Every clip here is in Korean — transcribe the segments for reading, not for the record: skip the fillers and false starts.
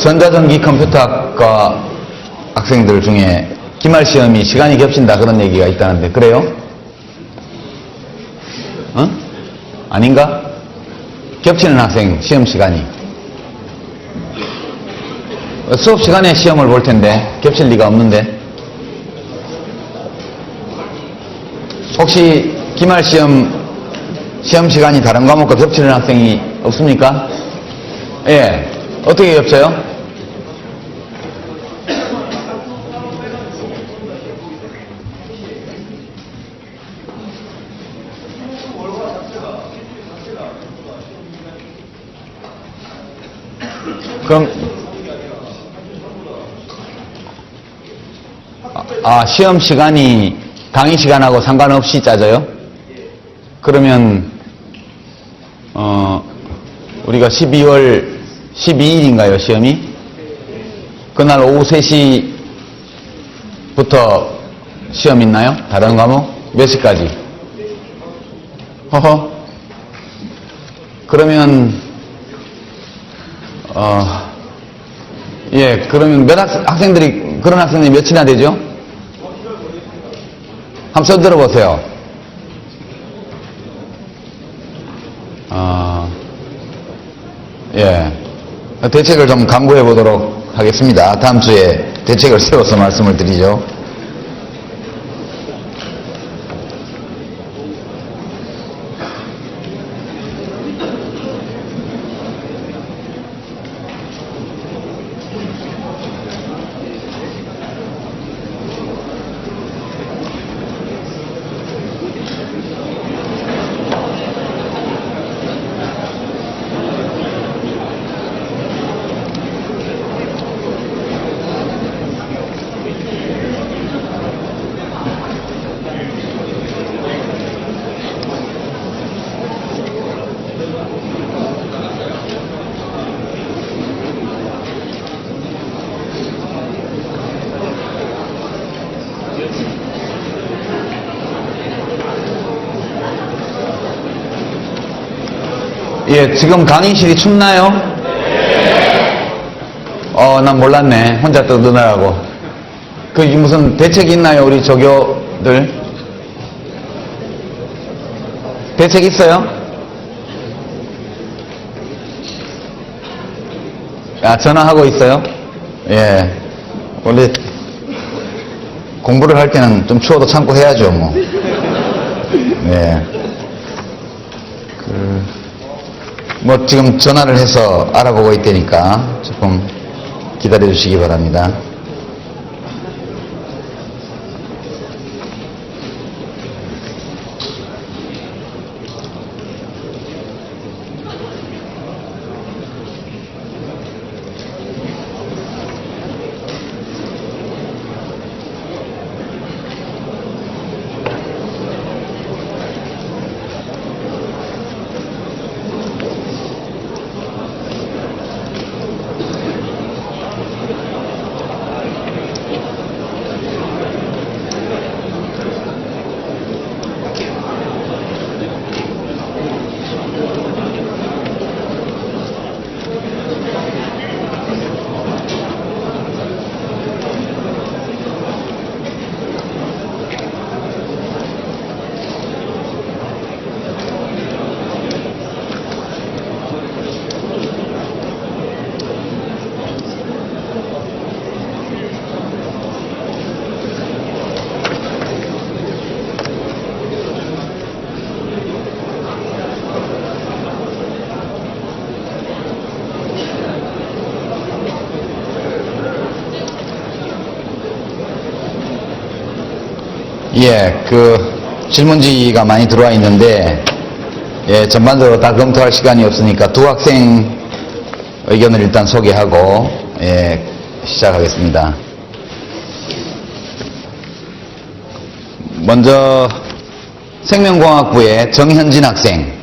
전자전기 컴퓨터학과 학생들 중에 기말 시험이 시간이 겹친다 그런 얘기가 있다는데 그래요? 어? 아닌가? 겹치는 학생 시험 시간이 수업 시간에 시험을 볼 텐데 겹칠 리가 없는데 혹시 기말 시험 시간이 다른 과목과 겹치는 학생이 없습니까? 예. 어떻게 겹쳐요? 그럼 시험 시간이 강의 시간하고 상관없이 짜져요? 그러면 우리가 12월 12일인가요 시험이? 그날 오후 3시부터 시험 있나요? 다른 과목? 몇 시까지? 허허. 그러면 예, 그러면 학생들이 그런 학생들이 몇이나 되죠? 한번 손 들어보세요. 예. 대책을 좀 강구해 보도록 하겠습니다. 다음 주에 대책을 세워서 말씀을 드리죠. 예, 지금 강의실이 춥나요? 난 몰랐네. 혼자 떠드느라고. 무슨 대책이 있나요, 우리 조교들? 대책 있어요? 전화하고 있어요? 예. 원래 공부를 할 때는 좀 추워도 참고 해야죠, 뭐. 예. 지금 전화를 해서 알아보고 있다니까 조금 기다려 주시기 바랍니다. 예, 질문지가 많이 들어와 있는데, 예, 전반적으로 다 검토할 시간이 없으니까 두 학생 의견을 일단 소개하고, 예, 시작하겠습니다. 먼저, 생명공학부의 정현진 학생,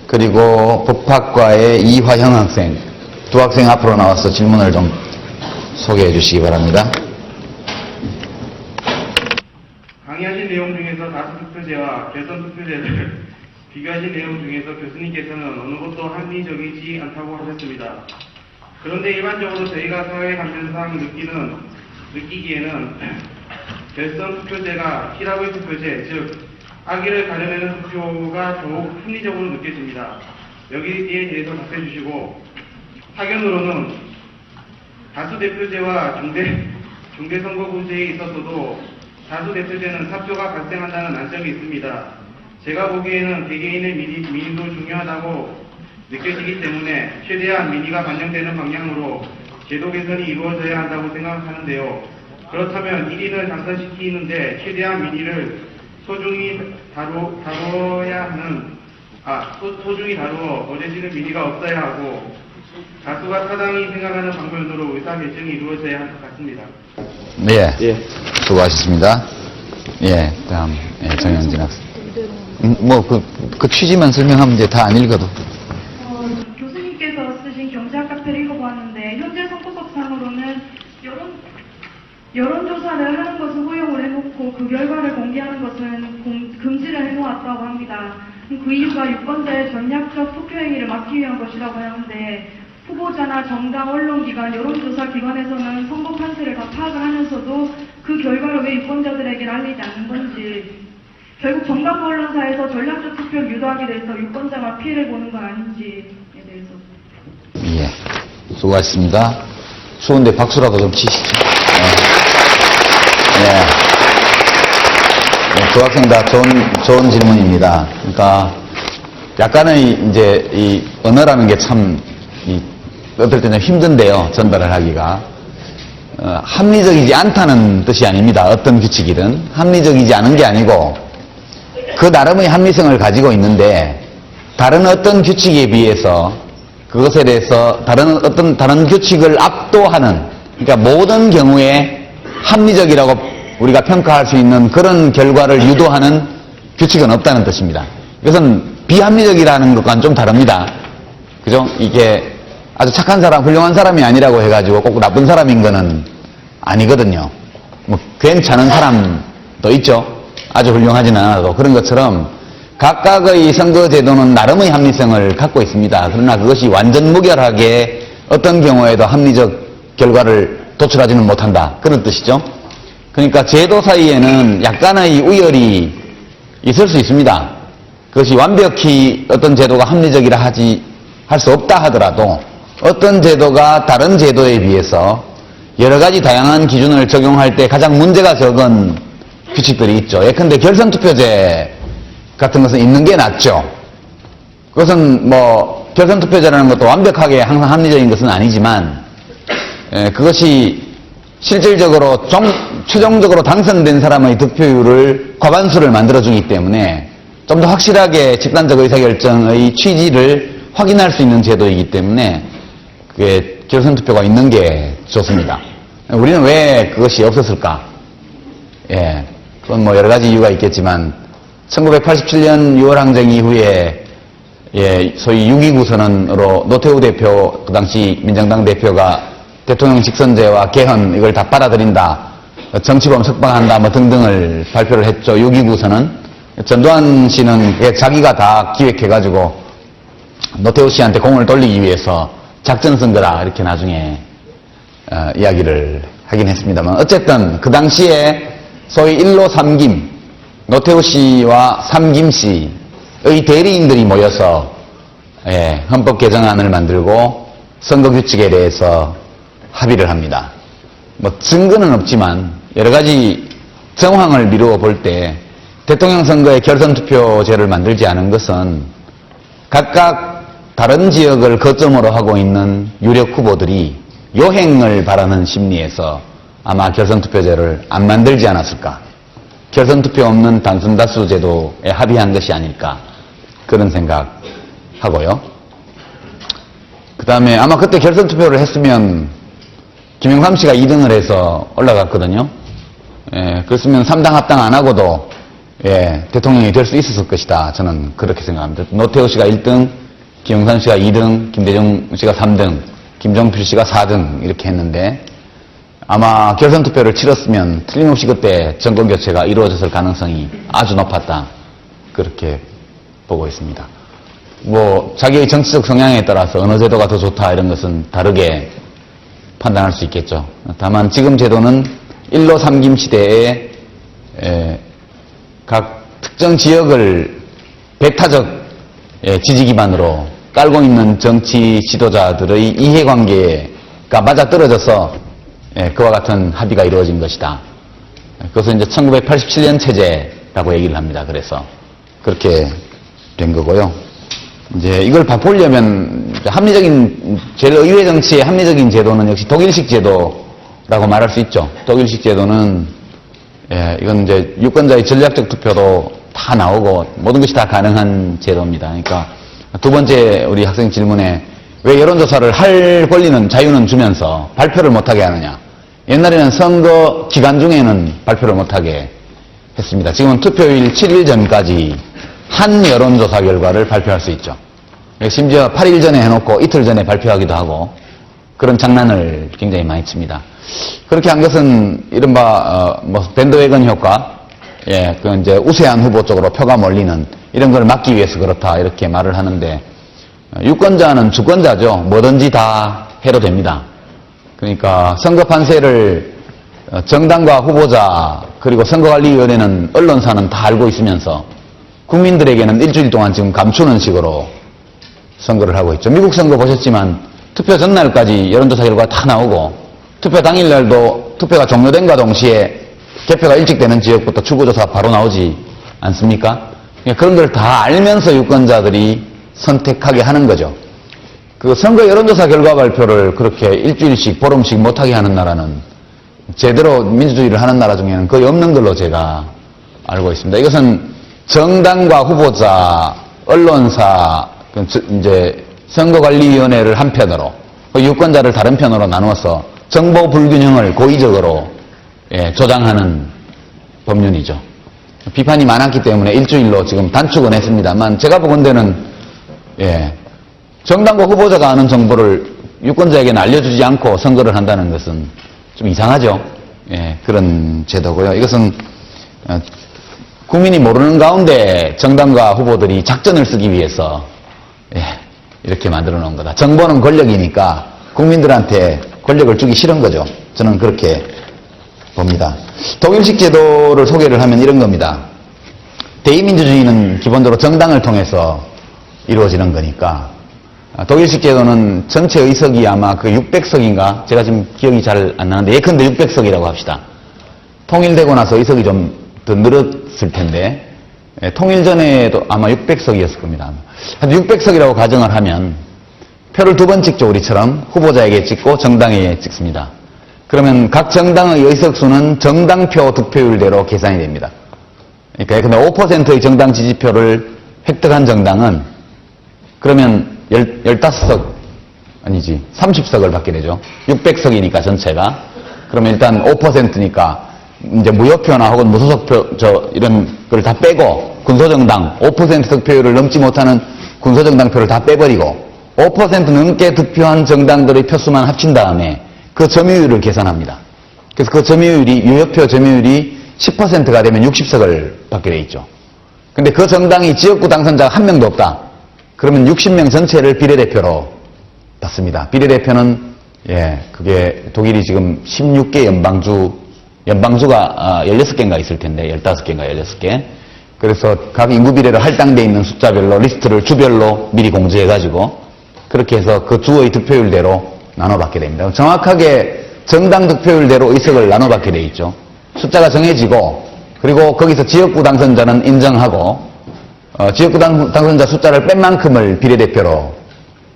그리고 법학과의 이화형 학생, 두 학생 앞으로 나와서 질문을 좀 소개해 주시기 바랍니다. 강의하신 내용 중에서 다수 투표제와 결선 투표제를 비교하신 내용 중에서 교수님께서는 어느 것도 합리적이지 않다고 하셨습니다. 그런데 일반적으로 저희가 사회 감정상 느끼기에는 결선 투표제가 히라고이 투표제, 즉 악의를 가려내는 투표가 더욱 합리적으로 느껴집니다. 여기에 대해서 답해 주시고, 사견으로는 다수대표제와 중대선거구제에 있어서도 다수대표제는 사표가 발생한다는 난점이 있습니다. 제가 보기에는 개개인의 민의도 중요하다고 느껴지기 때문에 최대한 민의가 반영되는 방향으로 제도 개선이 이루어져야 한다고 생각하는데요. 그렇다면 1인을 당선시키는데 최대한 민의를 소중히 다루어 거제지는 민의가 없어야 하고 다수가 타당히 생각하는 방면으로 의사결정이 이루어져야 할 것 같습니다. 네, 수고하셨습니다. 예, 다음 정현진 학생. 그 취지만 설명하면 이제 다 안 읽어도. 교수님께서 쓰신 경제학 카페를 읽어보았는데 현재 선거법상으로는 여론조사를 하는 것은 허용을 해놓고 그 결과를 공개하는 것은 금지를 해놓았다고 합니다. 그 이유가 유권자의 전략적 투표행위를 막기 위한 것이라고 하는데 후보자나 정당, 언론기관, 여론조사 기관에서는 선거 판세를 다 파악을 하면서도 그 결과를 왜 유권자들에게 알리지 않는 건지, 결국 정당 언론사에서 전략적 투표를 유도하게 돼서 유권자가 피해를 보는 건 아닌지에 대해서. 예, 수고하셨습니다. 추운데 박수라도 좀 치시죠. 두 학생 다 좋은 질문입니다. 그러니까 약간의 이제 이 언어라는 게 참 어떨 때는 힘든데요, 전달을 하기가. 합리적이지 않다는 뜻이 아닙니다. 어떤 규칙이든 합리적이지 않은 게 아니고 그 나름의 합리성을 가지고 있는데 다른 어떤 규칙에 비해서 그것에 대해서 다른 규칙을 압도하는, 그러니까 모든 경우에 합리적이라고 우리가 평가할 수 있는 그런 결과를 유도하는 규칙은 없다는 뜻입니다. 이것은 비합리적이라는 것과는 좀 다릅니다. 그죠? 이게 아주 착한 사람, 훌륭한 사람이 아니라고 해가지고 꼭 나쁜 사람인 거는 아니거든요. 뭐 괜찮은 사람도 있죠. 아주 훌륭하지는 않아도. 그런 것처럼 각각의 선거제도는 나름의 합리성을 갖고 있습니다. 그러나 그것이 완전 무결하게 어떤 경우에도 합리적 결과를 도출하지는 못한다. 그런 뜻이죠. 그러니까 제도 사이에는 약간의 우열이 있을 수 있습니다. 그것이 완벽히 어떤 제도가 합리적이라 할 수 없다 하더라도 어떤 제도가 다른 제도에 비해서 여러 가지 다양한 기준을 적용할 때 가장 문제가 적은 규칙들이 있죠. 예컨대 결선투표제 같은 것은 있는 게 낫죠. 그것은 뭐 결선투표제라는 것도 완벽하게 항상 합리적인 것은 아니지만 그것이 실질적으로 최종적으로 당선된 사람의 득표율을 과반수를 만들어주기 때문에 좀 더 확실하게 집단적 의사결정의 취지를 확인할 수 있는 제도이기 때문에 그게 결선투표가 있는 게 좋습니다. 우리는 왜 그것이 없었을까? 예, 그건 뭐 여러 가지 이유가 있겠지만 1987년 6월 항쟁 이후에 소위 6.29 선언으로 노태우 대표, 그 당시 민정당 대표가 대통령 직선제와 개헌 이걸 다 받아들인다, 정치범 석방한다 뭐 등등을 발표를 했죠. 6.29 선언. 전두환 씨는 자기가 다 기획해가지고 노태우 씨한테 공을 돌리기 위해서 작전선거다 이렇게 나중에 이야기를 하긴 했습니다만, 어쨌든 그 당시에 소위 1로 3김, 노태우 씨와 3김 씨의 대리인들이 모여서 헌법 개정안을 만들고 선거규칙에 대해서 합의를 합니다. 뭐 증거는 없지만 여러 가지 정황을 미루어 볼 때 대통령 선거에 결선투표제를 만들지 않은 것은 각각 다른 지역을 거점으로 하고 있는 유력 후보들이 요행을 바라는 심리에서 아마 결선투표제를 안 만들지 않았을까. 결선투표 없는 단순다수 제도에 합의한 것이 아닐까. 그런 생각하고요. 그 다음에 아마 그때 결선투표를 했으면 김영삼 씨가 2등을 해서 올라갔거든요. 그랬으면 3당 합당 안 하고도 대통령이 될 수 있었을 것이다. 저는 그렇게 생각합니다. 노태우 씨가 1등, 김영삼 씨가 2등, 김대중 씨가 3등, 김종필 씨가 4등 이렇게 했는데 아마 결선투표를 치렀으면 틀림없이 그때 정권교체가 이루어졌을 가능성이 아주 높았다. 그렇게 보고 있습니다. 뭐 자기의 정치적 성향에 따라서 어느 제도가 더 좋다 이런 것은 다르게 판단할 수 있겠죠. 다만 지금 제도는 1로 3김 시대에 각 특정 지역을 배타적 지지 기반으로 깔고 있는 정치 지도자들의 이해관계가 맞아떨어져서 그와 같은 합의가 이루어진 것이다. 그것은 이제 1987년 체제라고 얘기를 합니다. 그래서 그렇게 된 거고요. 이제 이걸 바꾸려면 합리적인 제일 의회 정치의 합리적인 제도는 역시 독일식 제도라고 말할 수 있죠. 독일식 제도는 이건 이제 유권자의 전략적 투표도 다 나오고 모든 것이 다 가능한 제도입니다. 그러니까 두 번째 우리 학생 질문에 왜 여론조사를 할 권리는 자유는 주면서 발표를 못하게 하느냐. 옛날에는 선거 기간 중에는 발표를 못하게 했습니다. 지금은 투표일 7일 전까지 한 여론조사 결과를 발표할 수 있죠. 심지어 8일 전에 해놓고 이틀 전에 발표하기도 하고 그런 장난을 굉장히 많이 칩니다. 그렇게 한 것은 이른바 밴드웨건 효과, 그 이제 우세한 후보 쪽으로 표가 몰리는 이런 걸 막기 위해서 그렇다 이렇게 말을 하는데 유권자는 주권자죠. 뭐든지 다 해도 됩니다. 그러니까 선거 판세를 정당과 후보자 그리고 선거관리위원회는 언론사는 다 알고 있으면서 국민들에게는 일주일 동안 지금 감추는 식으로 선거를 하고 있죠. 미국 선거 보셨지만 투표 전날까지 여론조사 결과 다 나오고 투표 당일날도 투표가 종료된과 동시에 개표가 일찍 되는 지역부터 출구조사 바로 나오지 않습니까? 그러니까 그런 걸 다 알면서 유권자들이 선택하게 하는 거죠. 그 선거 여론조사 결과 발표를 그렇게 일주일씩 보름씩 못하게 하는 나라는 제대로 민주주의를 하는 나라 중에는 거의 없는 걸로 제가 알고 있습니다. 이것은 정당과 후보자, 언론사, 이제 선거관리위원회를 한편으로 유권자를 다른 편으로 나누어서 정보 불균형을 고의적으로 조장하는 법률이죠. 비판이 많았기 때문에 일주일로 지금 단축은 했습니다만 제가 보건대는 정당과 후보자가 아는 정보를 유권자에게는 알려주지 않고 선거를 한다는 것은 좀 이상하죠. 그런 제도고요. 이것은 국민이 모르는 가운데 정당과 후보들이 작전을 쓰기 위해서 이렇게 만들어 놓은 거다. 정보는 권력이니까 국민들한테 권력을 주기 싫은 거죠. 저는 그렇게 봅니다. 독일식 제도를 소개를 하면 이런 겁니다. 대의민주주의는 기본적으로 정당을 통해서 이루어지는 거니까 독일식 제도는 전체 의석이 아마 그 600석인가 제가 지금 기억이 잘 안 나는데 예컨대 600석이라고 합시다. 통일되고 나서 의석이 좀 더 늘었을 텐데 통일 전에도 아마 600석이었을 겁니다. 한 600석이라고 가정을 하면 표를 두 번 찍죠. 우리처럼 후보자에게 찍고 정당에게 찍습니다. 그러면 각 정당의 의석수는 정당표 득표율대로 계산이 됩니다. 그러니까 근데 5%의 정당 지지표를 획득한 정당은 그러면 15석 아니지 30석을 받게 되죠. 600석이니까 전체가. 그러면 일단 5%니까 이제 무효표나 혹은 무소속표 이런 걸 다 빼고 군소정당 5% 득표율을 넘지 못하는 군소정당표를 다 빼버리고 5% 넘게 득표한 정당들의 표수만 합친 다음에 그 점유율을 계산합니다. 그래서 그 점유율이 유효표 점유율이 10%가 되면 60석을 받게 돼 있죠. 근데 그 정당이 지역구 당선자가 한 명도 없다. 그러면 60명 전체를 비례대표로 받습니다. 비례대표는 그게 독일이 지금 16개 연방주가 16개인가 있을 텐데 15개인가 16개. 그래서 각 인구 비례를 할당되어 있는 숫자별로 리스트를 주별로 미리 공지해가지고 그렇게 해서 그 주의 득표율대로 나눠받게 됩니다. 정확하게 정당 득표율대로 의석을 나눠받게 돼 있죠. 숫자가 정해지고 그리고 거기서 지역구 당선자는 인정하고 지역구 당선자 숫자를 뺀 만큼을 비례대표로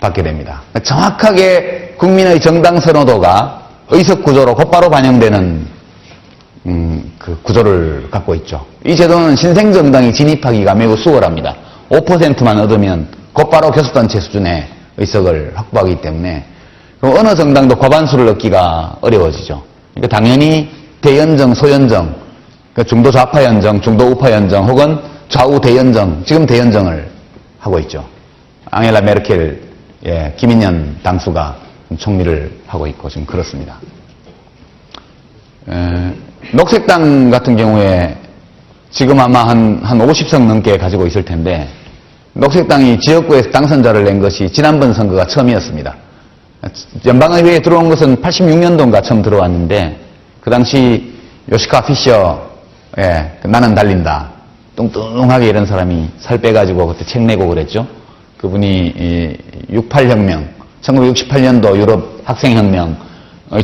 받게 됩니다. 정확하게 국민의 정당 선호도가 의석 구조로 곧바로 반영되는 그 구조를 갖고 있죠. 이 제도는 신생정당이 진입하기가 매우 수월합니다. 5%만 얻으면 곧바로 교섭단체 수준의 의석을 확보하기 때문에 어느 정당도 과반수를 얻기가 어려워지죠. 그러니까 당연히 대연정, 소연정, 중도 좌파 연정, 중도 우파 연정 혹은 좌우 대연정, 지금 대연정을 하고 있죠. 앙헬라 메르켈, 김인년 당수가 총리를 하고 있고 지금 그렇습니다. 녹색당 같은 경우에 지금 아마 한 50석 넘게 가지고 있을 텐데 녹색당이 지역구에서 당선자를 낸 것이 지난번 선거가 처음이었습니다. 연방의회에 들어온 것은 86년도인가 처음 들어왔는데 그 당시 요시카 피셔 나는 달린다. 뚱뚱하게 이런 사람이 살 빼가지고 그때 책 내고 그랬죠. 그분이 68혁명, 1968년도 유럽 학생혁명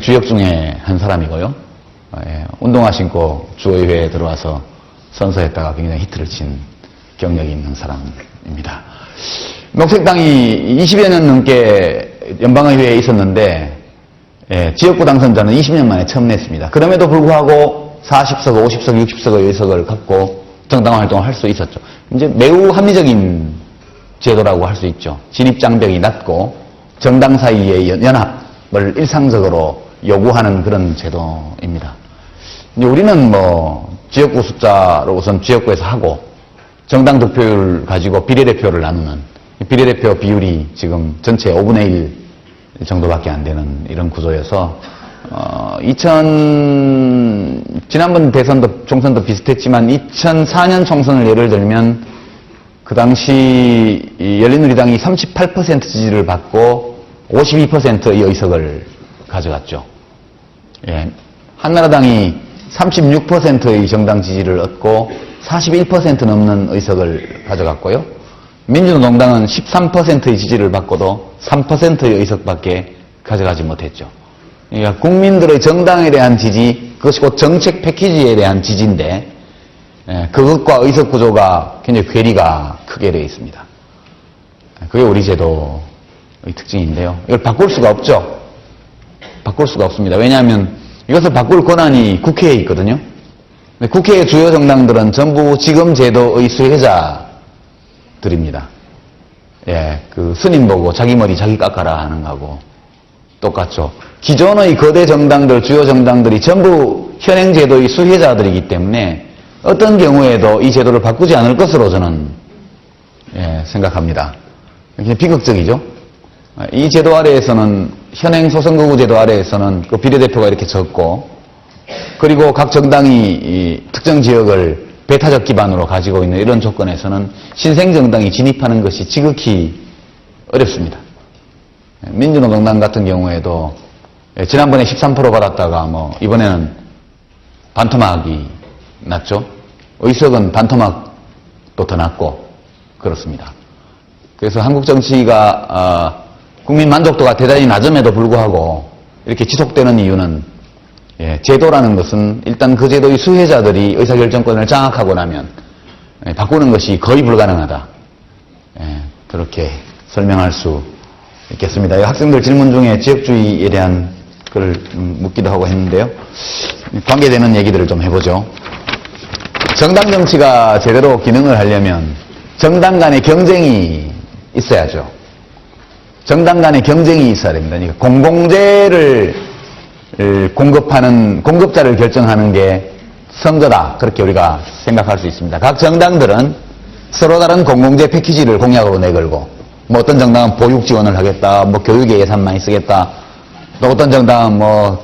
주역 중에 한 사람이고요. 운동화 신고 주의회에 들어와서 선서했다가 굉장히 히트를 친 경력이 있는 사람입니다. 녹색당이 20여 년 넘게 연방의회에 있었는데 지역구 당선자는 20년 만에 처음 냈습니다. 그럼에도 불구하고 40석, 50석, 60석의 의석을 갖고 정당 활동을 할 수 있었죠. 이제 매우 합리적인 제도라고 할 수 있죠. 진입장벽이 낮고 정당 사이의 연합을 일상적으로 요구하는 그런 제도입니다. 이제 우리는 뭐 지역구 숫자로 우선 지역구에서 하고 정당 득표율 가지고 비례대표를 나누는 비례대표 비율이 지금 전체 5분의 1 정도밖에 안 되는 이런 구조여서 지난번 대선도 총선도 비슷했지만 2004년 총선을 예를 들면 그 당시 열린우리당이 38% 지지를 받고 52%의 의석을 가져갔죠. 한나라당이 36%의 정당 지지를 얻고 41% 넘는 의석을 가져갔고요. 민주노동당은 13%의 지지를 받고도 3%의 의석밖에 가져가지 못했죠. 그러니까 국민들의 정당에 대한 지지, 그것이 곧 정책 패키지에 대한 지지인데 그것과 의석 구조가 굉장히 괴리가 크게 되어 있습니다. 그게 우리 제도의 특징인데요. 이걸 바꿀 수가 없죠. 바꿀 수가 없습니다. 왜냐하면 이것을 바꿀 권한이 국회에 있거든요. 국회의 주요 정당들은 전부 지금 제도의 수혜자들입니다. 그 스님 보고 자기 머리 자기 깎아라 하는 거하고 똑같죠. 기존의 거대 정당들, 주요 정당들이 전부 현행 제도의 수혜자들이기 때문에 어떤 경우에도 이 제도를 바꾸지 않을 것으로 저는 생각합니다. 굉장히 비극적이죠. 이 제도 아래에서는 현행 소선거구 제도 아래에서는 그 비례대표가 이렇게 적고 그리고 각 정당이 특정 지역을 배타적 기반으로 가지고 있는 이런 조건에서는 신생정당이 진입하는 것이 지극히 어렵습니다. 민주노동당 같은 경우에도 지난번에 13% 받았다가 이번에는 반토막이 났죠. 의석은 반토막도 더 낮고 그렇습니다. 그래서 한국 정치가 국민 만족도가 대단히 낮음에도 불구하고 이렇게 지속되는 이유는 제도라는 것은 일단 그 제도의 수혜자들이 의사결정권을 장악하고 나면 바꾸는 것이 거의 불가능하다. 그렇게 설명할 수 있겠습니다. 학생들 질문 중에 지역주의에 대한 글을 묻기도 하고 했는데요. 관계되는 얘기들을 좀 해보죠. 정당 정치가 제대로 기능을 하려면 정당 간의 경쟁이 있어야죠. 정당 간의 경쟁이 있어야 됩니다. 그러니까 공공재를 공급하는, 공급자를 결정하는 게 선거다. 그렇게 우리가 생각할 수 있습니다. 각 정당들은 서로 다른 공공재 패키지를 공약으로 내걸고, 어떤 정당은 보육 지원을 하겠다, 교육에 예산 많이 쓰겠다, 또 어떤 정당은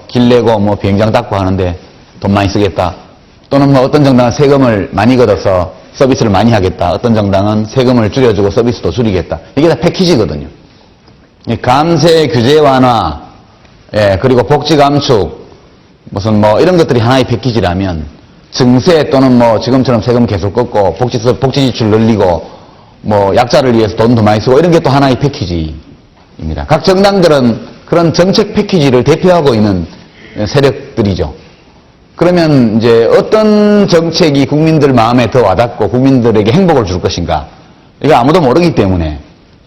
길 내고 비행장 닦고 하는데 돈 많이 쓰겠다, 또는 어떤 정당은 세금을 많이 걷어서 서비스를 많이 하겠다, 어떤 정당은 세금을 줄여주고 서비스도 줄이겠다. 이게 다 패키지거든요. 감세, 규제 완화, 그리고 복지 감축, 이런 것들이 하나의 패키지라면, 증세 또는 지금처럼 세금 계속 걷고, 복지 지출 늘리고, 약자를 위해서 돈 더 많이 쓰고, 이런 게 또 하나의 패키지입니다. 각 정당들은 그런 정책 패키지를 대표하고 있는 세력들이죠. 그러면 이제 어떤 정책이 국민들 마음에 더 와닿고 국민들에게 행복을 줄 것인가, 이거 아무도 모르기 때문에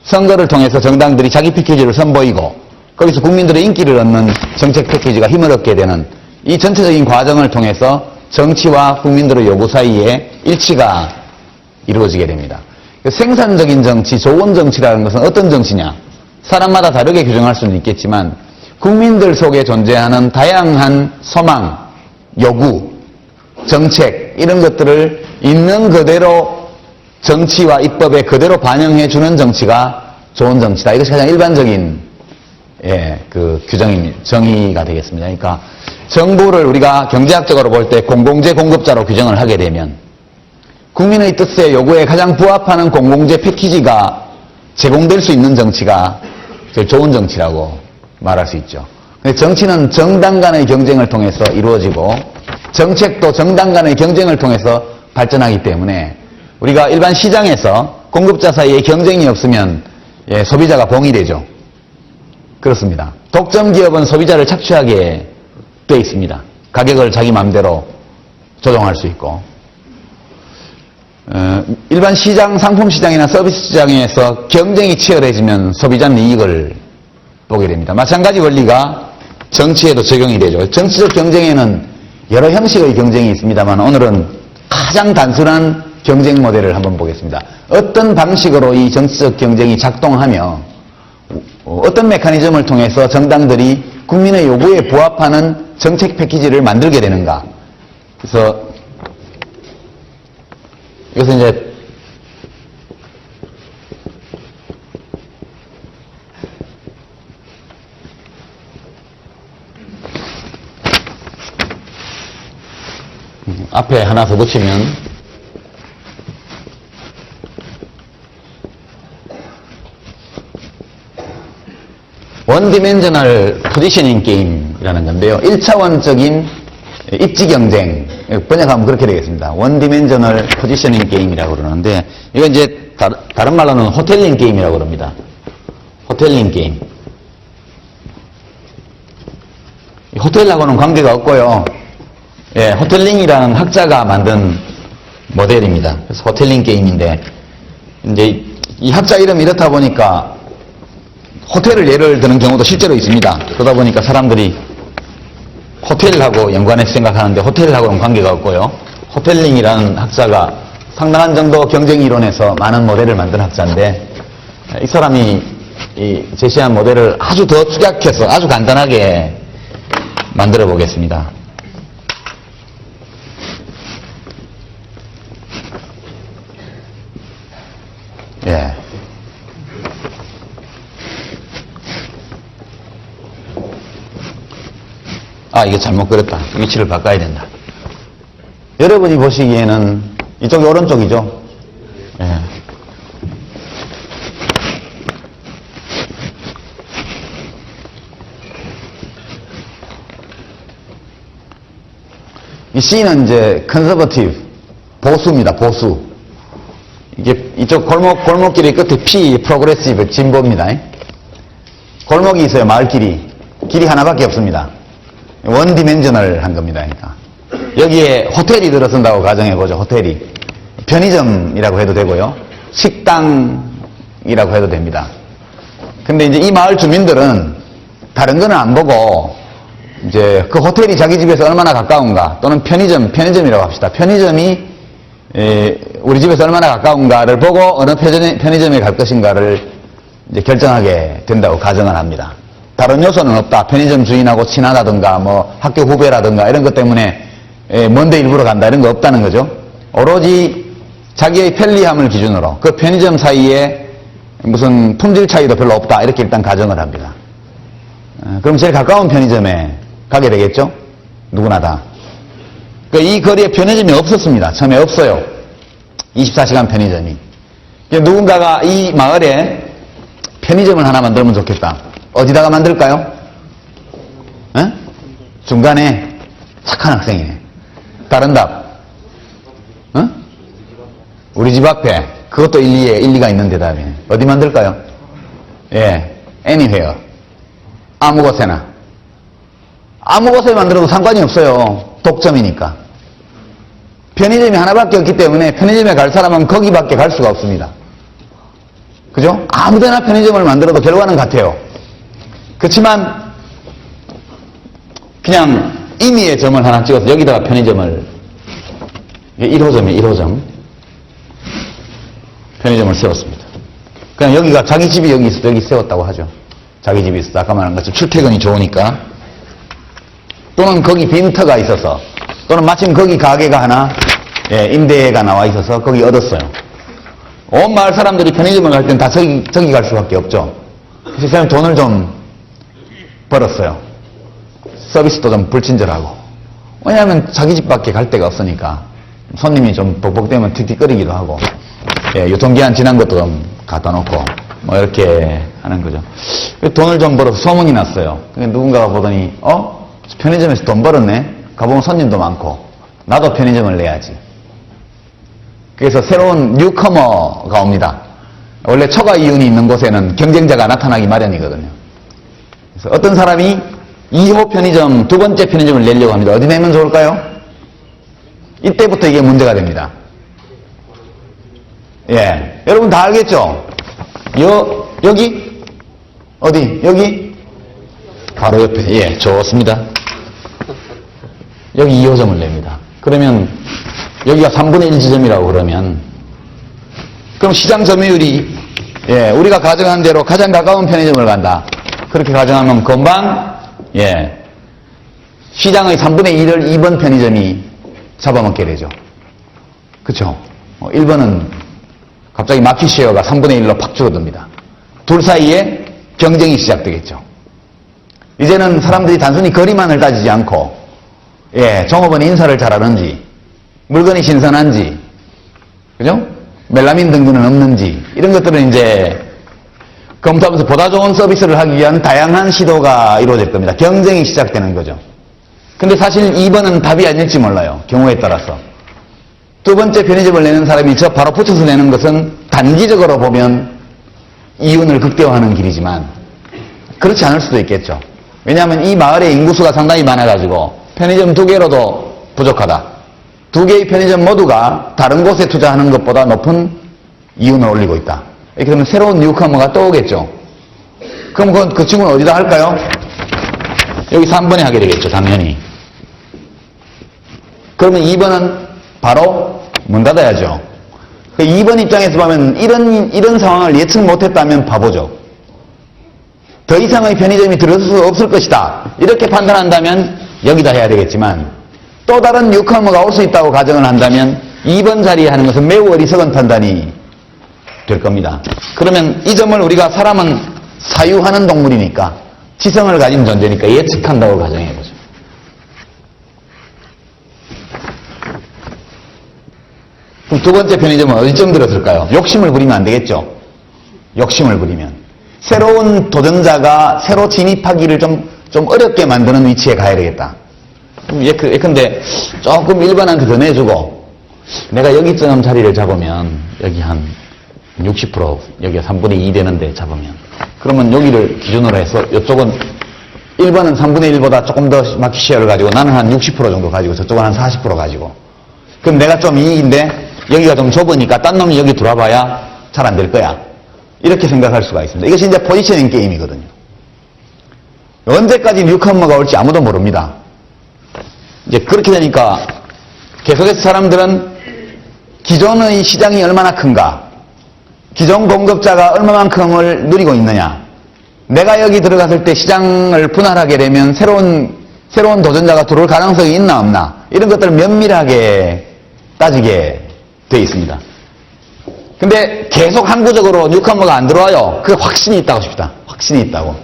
선거를 통해서 정당들이 자기 패키지를 선보이고 거기서 국민들의 인기를 얻는 정책 패키지가 힘을 얻게 되는 이 전체적인 과정을 통해서 정치와 국민들의 요구 사이에 일치가 이루어지게 됩니다. 생산적인 정치, 좋은 정치라는 것은 어떤 정치냐? 사람마다 다르게 규정할 수는 있겠지만 국민들 속에 존재하는 다양한 소망, 요구, 정책 이런 것들을 있는 그대로 정치와 입법에 그대로 반영해주는 정치가 좋은 정치다. 이것이 가장 일반적인 그 규정입니다. 정의가 되겠습니다. 그러니까 정부를 우리가 경제학적으로 볼 때 공공재 공급자로 규정을 하게 되면 국민의 뜻에 요구에 가장 부합하는 공공재 패키지가 제공될 수 있는 정치가 제일 좋은 정치라고 말할 수 있죠. 근데 정치는 정당 간의 경쟁을 통해서 이루어지고 정책도 정당 간의 경쟁을 통해서 발전하기 때문에 우리가 일반 시장에서 공급자 사이에 경쟁이 없으면 소비자가 봉이 되죠. 그렇습니다. 독점 기업은 소비자를 착취하게 돼 있습니다. 가격을 자기 마음대로 조정할 수 있고 일반 시장, 상품 시장이나 서비스 시장에서 경쟁이 치열해지면 소비자는 이익을 보게 됩니다. 마찬가지 원리가 정치에도 적용이 되죠. 정치적 경쟁에는 여러 형식의 경쟁이 있습니다만 오늘은 가장 단순한 경쟁 모델을 한번 보겠습니다. 어떤 방식으로 이 정치적 경쟁이 작동하며 어떤 메커니즘을 통해서 정당들이 국민의 요구에 부합하는 정책 패키지를 만들게 되는가. 그래서 이것은 이제 앞에 하나 더 붙이면 원디멘저널 포지셔닝 게임이라는 건데요. 1차원적인 입지 경쟁, 번역하면 그렇게 되겠습니다. 원디멘저널 포지셔닝 게임이라고 그러는데, 이건 이제 다른 말로는 호텔링 게임이라고 그럽니다. 호텔링 게임. 호텔하고는 관계가 없고요. 예, 호텔링이라는 학자가 만든 모델입니다. 그래서 호텔링 게임인데, 이제 이 학자 이름이 이렇다 보니까 호텔을 예를 드는 경우도 실제로 있습니다. 그러다 보니까 사람들이 호텔하고 연관해서 생각하는데 호텔하고는 관계가 없고요. 호텔링이라는 학자가 상당한 정도 경쟁 이론에서 많은 모델을 만든 학자인데 이 사람이 제시한 모델을 아주 더 축약해서 아주 간단하게 만들어 보겠습니다. 예. 이게 잘못 그렸다. 위치를 바꿔야 된다. 여러분이 보시기에는 이쪽이 오른쪽이죠? 예. 이 C는 이제 컨서버티브, 보수입니다. 보수. 이게 이쪽 골목길의 끝에 P, 프로그레시브, 진보입니다. 골목이 있어요. 마을길이. 길이 하나밖에 없습니다. 원디멘저널 한 겁니다. 그러니까. 여기에 호텔이 들어선다고 가정해보죠. 호텔이. 편의점이라고 해도 되고요. 식당이라고 해도 됩니다. 근데 이제 이 마을 주민들은 다른 거는 안 보고 이제 그 호텔이 자기 집에서 얼마나 가까운가 또는 편의점이라고 합시다. 편의점이 우리 집에서 얼마나 가까운가를 보고 어느 편의점에 갈 것인가를 이제 결정하게 된다고 가정을 합니다. 다른 요소는 없다. 편의점 주인하고 친하다든가 뭐 학교 후배라든가 이런 것 때문에 먼데 일부러 간다 이런 거 없다는 거죠. 오로지 자기의 편리함을 기준으로 그 편의점 사이에 무슨 품질 차이도 별로 없다 이렇게 일단 가정을 합니다. 그럼 제일 가까운 편의점에 가게 되겠죠? 누구나 다. 이 거리에 편의점이 없었습니다. 처음에 없어요. 24시간 편의점이. 누군가가 이 마을에 편의점을 하나 만들면 좋겠다. 어디다가 만들까요? 에? 중간에 착한 학생이네. 다른 답. 어? 우리 집 앞에. 그것도 일리가 있는 대답이네. 어디 만들까요? 예. anywhere. 아무 곳에나. 아무 곳에 만들어도 상관이 없어요. 독점이니까. 편의점이 하나밖에 없기 때문에 편의점에 갈 사람은 거기밖에 갈 수가 없습니다. 그죠? 아무데나 편의점을 만들어도 결과는 같아요. 그렇지만 그냥 임의의 점을 하나 찍어서 여기다가 편의점을 1호점이에요. 1호점 편의점을 세웠습니다. 그냥 여기가 자기 집이 여기 있어서 여기 세웠다고 하죠. 자기 집이 있어서 아까 말한 것처럼 출퇴근이 좋으니까 또는 거기 빈터가 있어서 또는 마침 거기 가게가 하나 임대가 나와 있어서 거기 얻었어요. 온 마을 사람들이 편의점을 갈 땐 다 저기 갈 수밖에 없죠. 그래서 이 사람이 돈을 좀 벌었어요. 서비스도 좀 불친절하고. 왜냐하면 자기 집밖에 갈 데가 없으니까 손님이 좀 벅벅대면 틱틱거리기도 하고, 예, 유통기한 지난 것도 좀 갖다 놓고, 뭐 이렇게 하는 거죠. 돈을 좀 벌어서 소문이 났어요. 누군가가 보더니, 편의점에서 돈 벌었네? 가보면 손님도 많고, 나도 편의점을 내야지. 그래서 새로운 뉴커머가 옵니다. 원래 초과 이윤이 있는 곳에는 경쟁자가 나타나기 마련이거든요. 그래서 어떤 사람이 2호 편의점, 두 번째 편의점을 내려고 합니다. 어디 내면 좋을까요? 이때부터 이게 문제가 됩니다. 예. 여러분 다 알겠죠? 여기? 어디? 여기? 바로 옆에. 예, 좋습니다. 여기 2호점을 냅니다. 그러면 여기가 3분의 1 지점이라고 그러면 그럼 시장 점유율이 예, 우리가 가정한 대로 가장 가까운 편의점을 간다. 그렇게 가정하면 금방 예, 시장의 3분의 1을 2번 편의점이 잡아먹게 되죠. 그쵸? 1번은 갑자기 마켓 쉐어가 3분의 1로 팍 줄어듭니다. 둘 사이에 경쟁이 시작되겠죠. 이제는 사람들이 단순히 거리만을 따지지 않고 예, 종업원 인사를 잘하는지 물건이 신선한지 그죠? 멜라민 등급은 없는지 이런 것들은 이제 검토하면서 보다 좋은 서비스를 하기 위한 다양한 시도가 이루어질 겁니다. 경쟁이 시작되는 거죠. 근데 사실 2번은 답이 아닐지 몰라요. 경우에 따라서. 두 번째 편의점을 내는 사람이 저 바로 붙여서 내는 것은 단기적으로 보면 이윤을 극대화하는 길이지만 그렇지 않을 수도 있겠죠. 왜냐하면 이 마을의 인구수가 상당히 많아가지고 편의점 2개로도 부족하다. 2개의 편의점 모두가 다른 곳에 투자하는 것보다 높은 이윤을 올리고 있다. 이렇게 되면 새로운 뉴커머가 또 오겠죠. 그럼 그 친구는 어디다 할까요? 여기 3번에 하게 되겠죠, 당연히. 그러면 2번은 바로 문 닫아야죠. 2번 입장에서 보면 이런 상황을 예측 못했다면 바보죠. 더 이상의 편의점이 들어설 수 없을 것이다. 이렇게 판단한다면 여기다 해야 되겠지만 또 다른 뉴커머가 올 수 있다고 가정을 한다면 2번 자리에 하는 것은 매우 어리석은 판단이 될 겁니다. 그러면 이 점을 우리가 사람은 사유하는 동물이니까 지성을 가진 존재니까 예측한다고 가정해보죠. 그럼 두 번째 편의점은 어디쯤 들었을까요? 욕심을 부리면 안 되겠죠. 욕심을 부리면 새로운 도전자가 새로 진입하기를 좀 어렵게 만드는 위치에 가야 되겠다. 예컨대 조금 일반한테 더 내주고 내가 여기쯤 자리를 잡으면 여기 한 60% 여기가 3분의 2 되는데 잡으면 그러면 여기를 기준으로 해서 이쪽은 1번은 3분의 1보다 조금 더 마켓 쉐어를 가지고 나는 한 60% 정도 가지고 저쪽은 한 40% 가지고 그럼 내가 좀 이익인데 여기가 좀 좁으니까 딴 놈이 여기 들어와봐야 잘 안 될 거야. 이렇게 생각할 수가 있습니다. 이것이 이제 포지셔닝 게임이거든요. 언제까지 뉴커머가 올지 아무도 모릅니다. 이제 그렇게 되니까 계속해서 사람들은 기존의 시장이 얼마나 큰가, 기존 공급자가 얼마만큼을 누리고 있느냐, 내가 여기 들어갔을 때 시장을 분할하게 되면 새로운 도전자가 들어올 가능성이 있나 없나 이런 것들을 면밀하게 따지게 돼 있습니다. 근데 계속 항구적으로 뉴커머가 안 들어와요. 그 확신이 있다고 싶다. 확신이 있다고.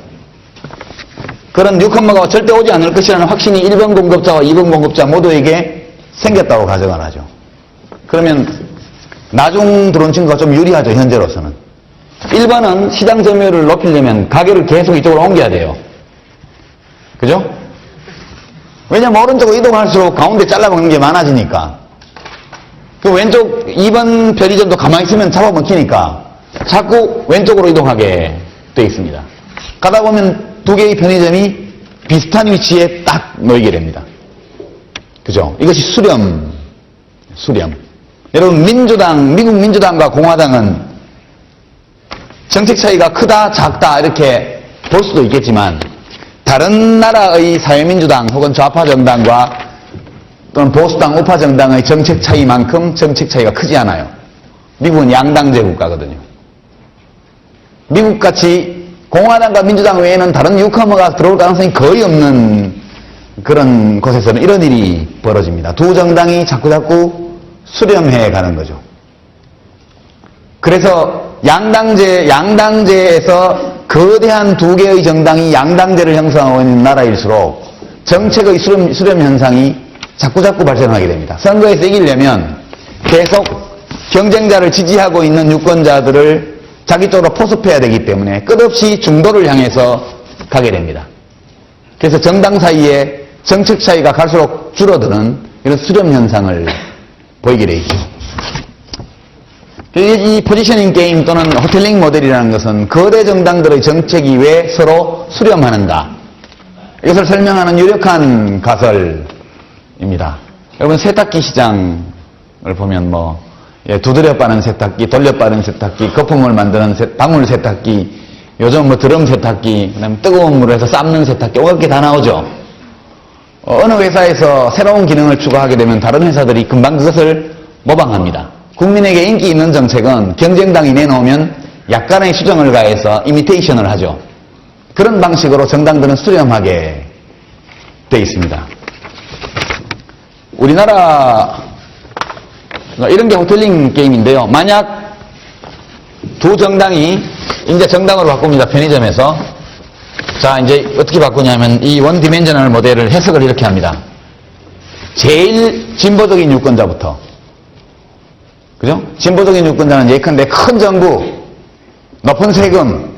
그런 뉴커머가 절대 오지 않을 것이라는 확신이 1번 공급자와 2번 공급자 모두에게 생겼다고 가정을 하죠. 그러면 나중 들어온 친구가 좀 유리하죠, 현재로서는. 1번은 시장 점유율을 높이려면 가게를 계속 이쪽으로 옮겨야 돼요. 그죠? 왜냐면 오른쪽으로 이동할수록 가운데 잘라먹는 게 많아지니까. 그 왼쪽 2번 편의점도 가만히 있으면 잡아먹히니까 자꾸 왼쪽으로 이동하게 돼 있습니다. 가다 보면 두 개의 편의점이 비슷한 위치에 딱 놓이게 됩니다. 그죠? 이것이 수렴. 여러분, 미국 민주당과 공화당은 정책 차이가 크다, 작다, 이렇게 볼 수도 있겠지만, 다른 나라의 사회민주당 혹은 좌파 정당과 또는 보수당, 우파 정당의 정책 차이만큼 정책 차이가 크지 않아요. 미국은 양당제 국가거든요. 미국같이 공화당과 민주당 외에는 다른 뉴커머가 들어올 가능성이 거의 없는 그런 곳에서는 이런 일이 벌어집니다. 두 정당이 자꾸자꾸 수렴해 가는 거죠. 그래서 양당제에서 거대한 두 개의 정당이 양당제를 형성하고 있는 나라일수록 정책의 수렴 현상이 자꾸자꾸 발생하게 됩니다. 선거에서 이기려면 계속 경쟁자를 지지하고 있는 유권자들을 자기 쪽으로 포섭해야 되기 때문에 끝없이 중도를 향해서 가게 됩니다. 그래서 정당 사이에 정책 차이가 갈수록 줄어드는 이런 수렴 현상을 보이게 돼 있죠. 이 포지셔닝 게임 또는 호텔링 모델이라는 것은 거대 정당들의 정책이 왜 서로 수렴하는가, 이것을 설명하는 유력한 가설입니다. 여러분 세탁기 시장을 보면 두드려 빠는 세탁기, 돌려 빠는 세탁기, 거품을 만드는 방울 세탁기, 요즘 드럼 세탁기, 그다음에 뜨거운 물을 해서 삶는 세탁기, 이런 게 다 나오죠. 어느 회사에서 새로운 기능을 추가하게 되면 다른 회사들이 금방 그것을 모방합니다. 국민에게 인기 있는 정책은 경쟁당이 내놓으면 약간의 수정을 가해서 이미테이션을 하죠. 그런 방식으로 정당들은 수렴하게 돼 있습니다. 우리나라 이런 게 호텔링 게임인데요. 만약 두 정당이 이제 정당으로 바꿉니다. 편의점에서. 자, 이제 어떻게 바꾸냐면 이 원 디멘셔널 모델을 해석을 이렇게 합니다. 제일 진보적인 유권자부터. 그죠? 진보적인 유권자는 예컨대 큰 정부, 높은 세금,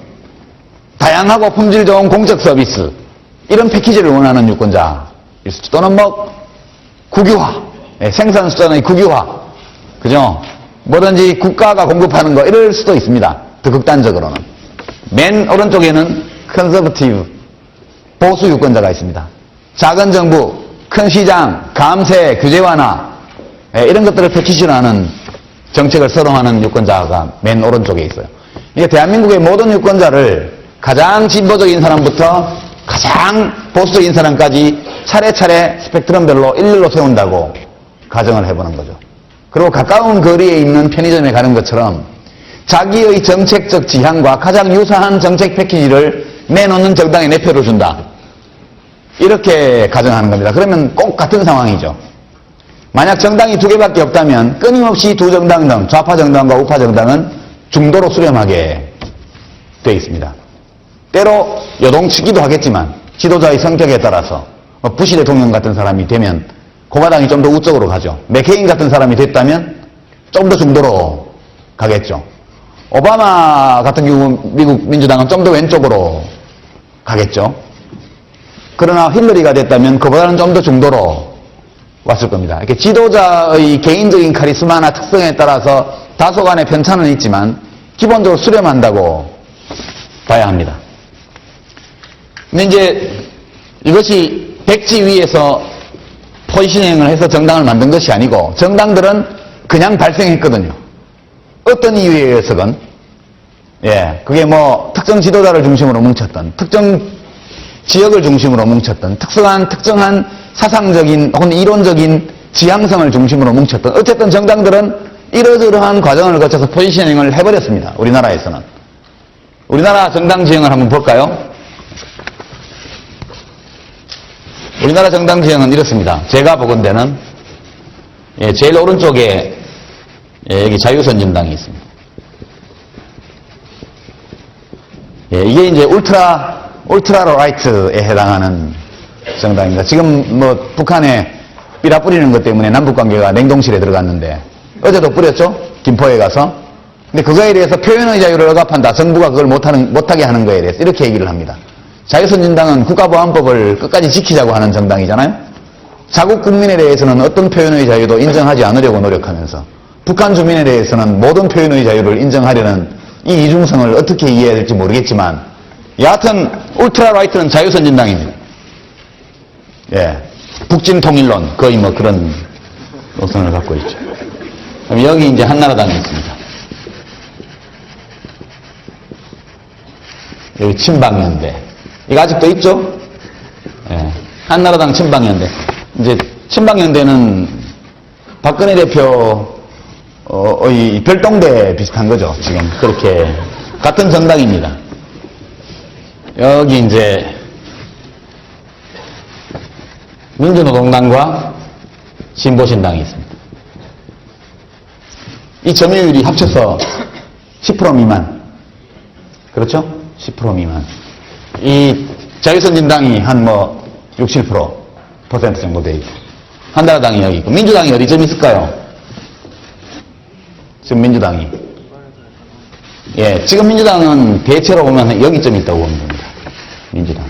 다양하고 품질 좋은 공적 서비스, 이런 패키지를 원하는 유권자일 수도, 또는 국유화, 생산 수단의 국유화, 그죠? 뭐든지 국가가 공급하는 거, 이럴 수도 있습니다. 더 극단적으로는. 맨 오른쪽에는 컨서버티브, 보수 유권자가 있습니다. 작은 정부, 큰 시장, 감세, 규제 완화, 이런 것들을 패키지로 하는 정책을 선호하는 유권자가 맨 오른쪽에 있어요. 이게 대한민국의 모든 유권자를 가장 진보적인 사람부터 가장 보수적인 사람까지 차례차례 스펙트럼별로 일렬로 세운다고 가정을 해보는 거죠. 그리고 가까운 거리에 있는 편의점에 가는 것처럼 자기의 정책적 지향과 가장 유사한 정책 패키지를 내놓는 정당에 내 표를 준다. 이렇게 가정하는 겁니다. 그러면 꼭 같은 상황이죠. 만약 정당이 두 개밖에 없다면 끊임없이 두 정당 등 좌파 정당과 우파 정당은 중도로 수렴하게 되어 있습니다. 때로 요동치기도 하겠지만 지도자의 성격에 따라서 부시 대통령 같은 사람이 되면 공화당이 좀 더 우쪽으로 가죠. 맥케인 같은 사람이 됐다면 좀 더 중도로 가겠죠. 오바마 같은 경우 미국 민주당은 좀 더 왼쪽으로 가겠죠. 그러나 힐러리가 됐다면 그보다는 좀 더 중도로 왔을 겁니다. 이렇게 지도자의 개인적인 카리스마나 특성에 따라서 다소간의 편차는 있지만 기본적으로 수렴한다고 봐야 합니다. 근데 이제 이것이 백지 위에서 포지셔닝을 해서 정당을 만든 것이 아니고 정당들은 그냥 발생했거든요. 어떤 이유에 의해서건, 그게 특정 지도자를 중심으로 뭉쳤던, 특정 지역을 중심으로 뭉쳤던, 특정한 사상적인 혹은 이론적인 지향성을 중심으로 뭉쳤던, 어쨌든 정당들은 이러저러한 과정을 거쳐서 포지셔닝을 해버렸습니다. 우리나라에서는. 우리나라 정당 지형을 한번 볼까요? 우리나라 정당 지형은 이렇습니다. 제가 보건대는 제일 오른쪽에 여기 자유선진당이 있습니다. 이게 이제 울트라 라이트에 해당하는 정당입니다. 지금 북한에 삐라 뿌리는 것 때문에 남북관계가 냉동실에 들어갔는데 어제도 뿌렸죠? 김포에 가서. 근데 그거에 대해서 표현의 자유를 억압한다. 정부가 그걸 못하게 하는 거에 대해서 이렇게 얘기를 합니다. 자유선진당은 국가보안법을 끝까지 지키자고 하는 정당이잖아요. 자국 국민에 대해서는 어떤 표현의 자유도 인정하지 않으려고 노력하면서 북한 주민에 대해서는 모든 표현의 자유를 인정하려는 이 이중성을 어떻게 이해해야 될지 모르겠지만 여하튼 울트라 라이트는 자유선진당입니다. 북진 통일론 거의 그런 노선을 갖고 있죠. 그럼 여기 이제 한나라당이 있습니다. 여기 친박연대. 이거 아직도 있죠? 한나라당 친박연대. 이제 친박연대는 박근혜 대표의 별동대 비슷한 거죠. 지금 그렇게 같은 정당입니다. 여기 이제 민주노동당과 진보신당이 있습니다. 이 점유율이 합쳐서 10% 미만. 그렇죠? 10% 미만. 이 자유선진당이 한 6, 7% 정도 돼 있고, 한나라당이 여기 있고, 민주당이 어디쯤 있을까요? 지금 민주당이. 예, 지금 민주당은 대체로 보면 여기쯤 있다고 보면 됩니다. 민주당.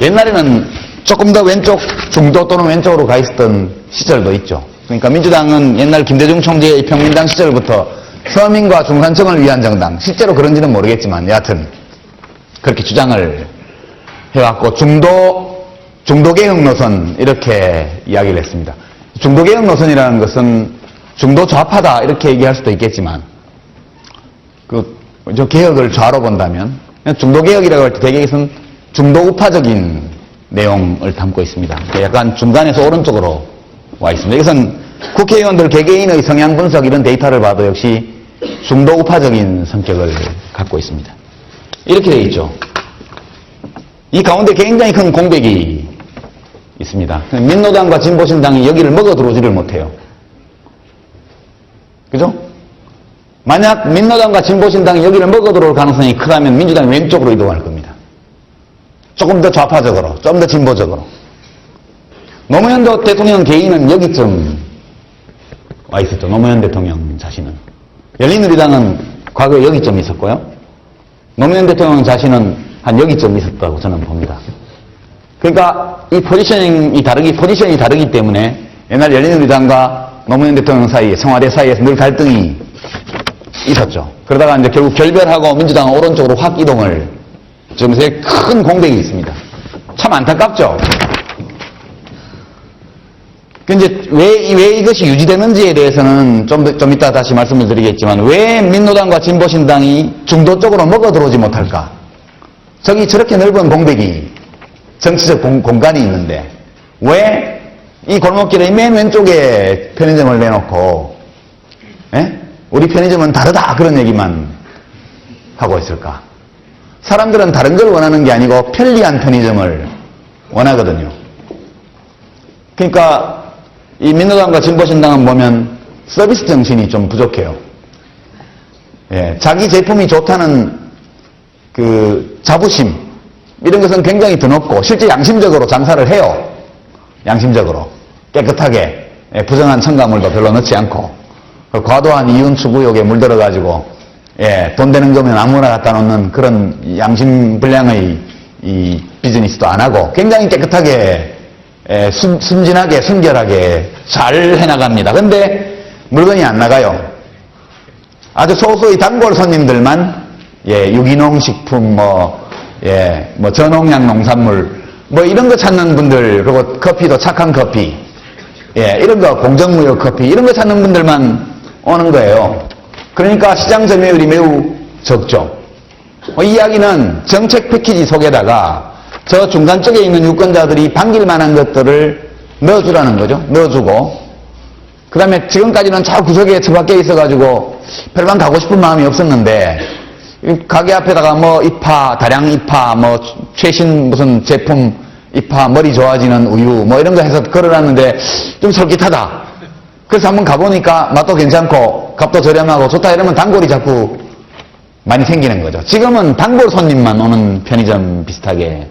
옛날에는 조금 더 왼쪽, 중도 또는 왼쪽으로 가 있었던 시절도 있죠. 그러니까 민주당은 옛날 김대중 총재의 평민당 시절부터 서민과 중산층을 위한 정당, 실제로 그런지는 모르겠지만 여하튼 그렇게 주장을 해왔고 중도개혁 노선 이렇게 이야기를 했습니다. 중도개혁 노선이라는 것은 중도 좌파다 이렇게 얘기할 수도 있겠지만 저 개혁을 좌로 본다면 중도개혁이라고 할 때 대개 이것은 중도 우파적인 내용을 담고 있습니다. 약간 중간에서 오른쪽으로 와 있습니다. 이것은 국회의원들 개개인의 성향 분석 이런 데이터를 봐도 역시 중도 우파적인 성격을 갖고 있습니다. 이렇게 되어 있죠. 이 가운데 굉장히 큰 공백이 있습니다. 민노당과 진보신당이 여기를 먹어 들어오지를 못해요. 그죠? 만약 민노당과 진보신당이 여기를 먹어 들어올 가능성이 크다면 민주당이 왼쪽으로 이동할 겁니다. 조금 더 좌파적으로, 좀 더 진보적으로. 노무현 대통령 개인은 여기쯤 와 있었죠. 노무현 대통령 자신은. 열린우리당은 과거에 여기쯤 있었고요. 노무현 대통령 자신은 한 여기쯤 있었다고 저는 봅니다. 그러니까 이 포지션이 다르기 때문에 옛날 열린우리당과 노무현 대통령 사이에, 청와대 사이에서 늘 갈등이 있었죠. 그러다가 이제 결국 결별하고 민주당은 오른쪽으로 확 이동을, 지금 큰 공백이 있습니다. 참 안타깝죠. 이제 왜 이것이 유지되는지에 대해서는 좀 이따 다시 말씀을 드리겠지만, 왜 민노당과 진보신당이 중도 쪽으로 먹어 들어오지 못할까? 저기 저렇게 넓은 공백이, 정치적 공간이 있는데, 왜 이 골목길의 맨 왼쪽에 편의점을 내놓고, 우리 편의점은 다르다, 그런 얘기만 하고 있을까? 사람들은 다른 걸 원하는 게 아니고 편리한 편의점을 원하거든요. 그러니까 이 민노당과 진보신당은 보면 서비스 정신이 좀 부족해요. 예, 자기 제품이 좋다는 그 자부심, 이런 것은 굉장히 드높고 실제 양심적으로 장사를 해요. 양심적으로 깨끗하게, 부정한 첨가물도 별로 넣지 않고, 과도한 이윤 추구욕에 물들어가지고 돈 되는 거면 아무나 갖다 놓는 그런 양심불량의 이 비즈니스도 안 하고 굉장히 깨끗하게, 순진하게, 순결하게 잘 해나갑니다. 근데 물건이 안 나가요. 아주 소수의 단골 손님들만 유기농 식품, 저농약 농산물, 이런 거 찾는 분들, 그리고 커피도 착한 커피, 이런 거 공정무역 커피, 이런 거 찾는 분들만 오는 거예요. 그러니까 시장 점유율이 매우 적죠. 이 이야기는 정책 패키지 속에다가 저 중간 쪽에 있는 유권자들이 반길 만한 것들을 넣어주라는 거죠. 넣어주고, 그 다음에 지금까지는 저 구석에 처박혀 있어가지고 별반 가고 싶은 마음이 없었는데, 가게 앞에다가 입파, 다량 입파, 최신 무슨 제품 입파, 머리 좋아지는 우유, 이런 거 해서 걸어놨는데 좀 솔깃하다. 그래서 한번 가보니까 맛도 괜찮고 값도 저렴하고 좋다 이러면 단골이 자꾸 많이 생기는 거죠. 지금은 단골 손님만 오는 편의점 비슷하게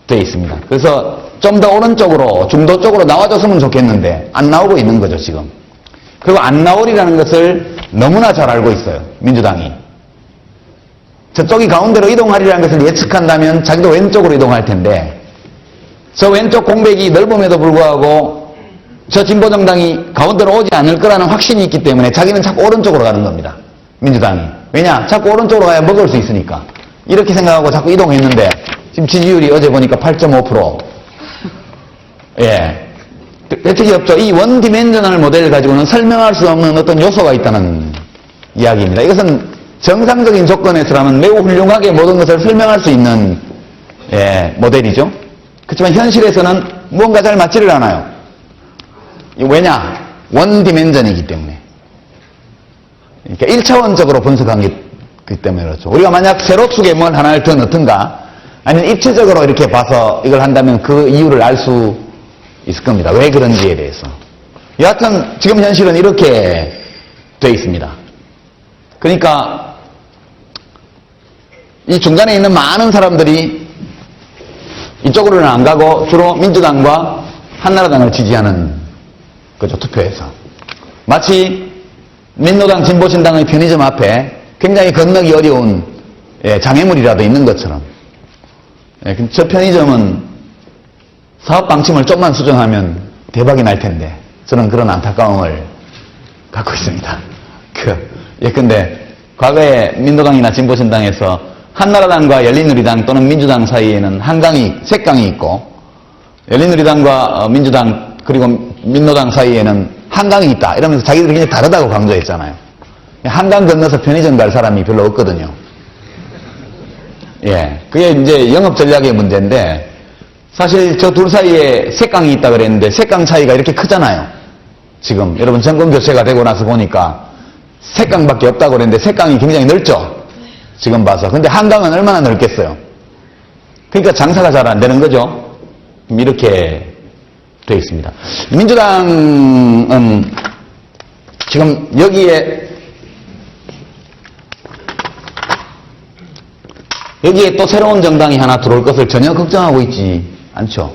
돼 있습니다. 그래서 좀 더 오른쪽으로, 중도 쪽으로 나와줬으면 좋겠는데 안 나오고 있는 거죠, 지금. 그리고 안 나오리라는 것을 너무나 잘 알고 있어요, 민주당이. 저쪽이 가운데로 이동하리라는 것을 예측한다면 자기도 왼쪽으로 이동할 텐데, 저 왼쪽 공백이 넓음에도 불구하고 저 진보정당이 가운데로 오지 않을 거라는 확신이 있기 때문에 자기는 자꾸 오른쪽으로 가는 겁니다, 민주당이. 왜냐? 자꾸 오른쪽으로 가야 먹을 수 있으니까. 이렇게 생각하고 자꾸 이동했는데 지금 지지율이 어제 보니까 8.5%. 대책이 없죠. 이 원디멘셔널 모델을 가지고는 설명할 수 없는 어떤 요소가 있다는 이야기입니다. 이것은 정상적인 조건에서라면 매우 훌륭하게 모든 것을 설명할 수 있는 모델이죠. 그렇지만 현실에서는 무언가 잘 맞지를 않아요. 왜냐? 원디멘전이기 때문에. 그러니까 1차원적으로 분석한 기 때문에 그렇죠. 우리가 만약 세로축에 뭘 하나를 더 넣든가, 아니면 입체적으로 이렇게 봐서 이걸 한다면 그 이유를 알 수 있을 겁니다. 왜 그런지에 대해서. 여하튼 지금 현실은 이렇게 돼 있습니다. 그러니까 이 중간에 있는 많은 사람들이 이쪽으로는 안 가고 주로 민주당과 한나라당을 지지하는 그죠, 투표에서. 마치 민노당 진보신당의 편의점 앞에 굉장히 건너기 어려운 장애물이라도 있는 것처럼. 저 편의점은 사업 방침을 좀만 수정하면 대박이 날 텐데 저는 그런 안타까움을 갖고 있습니다. 근데 과거에 민노당이나 진보신당에서 한나라당과 열린우리당 또는 민주당 사이에는 색강이 있고 열린우리당과 민주당 그리고 민노당 사이에는 한강이 있다 이러면서 자기들이 굉장히 다르다고 강조했잖아요. 한강 건너서 편의점 갈 사람이 별로 없거든요. 그게 이제 영업 전략의 문제인데 사실 저 둘 사이에 색강이 있다 그랬는데 색강 차이가 이렇게 크잖아요. 지금 여러분 정권 교체가 되고 나서 보니까 색강밖에 없다고 그랬는데 색강이 굉장히 넓죠. 지금 봐서. 근데 한강은 얼마나 넓겠어요. 그러니까 장사가 잘 안 되는 거죠. 이렇게 되어 있습니다. 민주당은 지금 여기에 또 새로운 정당이 하나 들어올 것을 전혀 걱정하고 있지 않죠.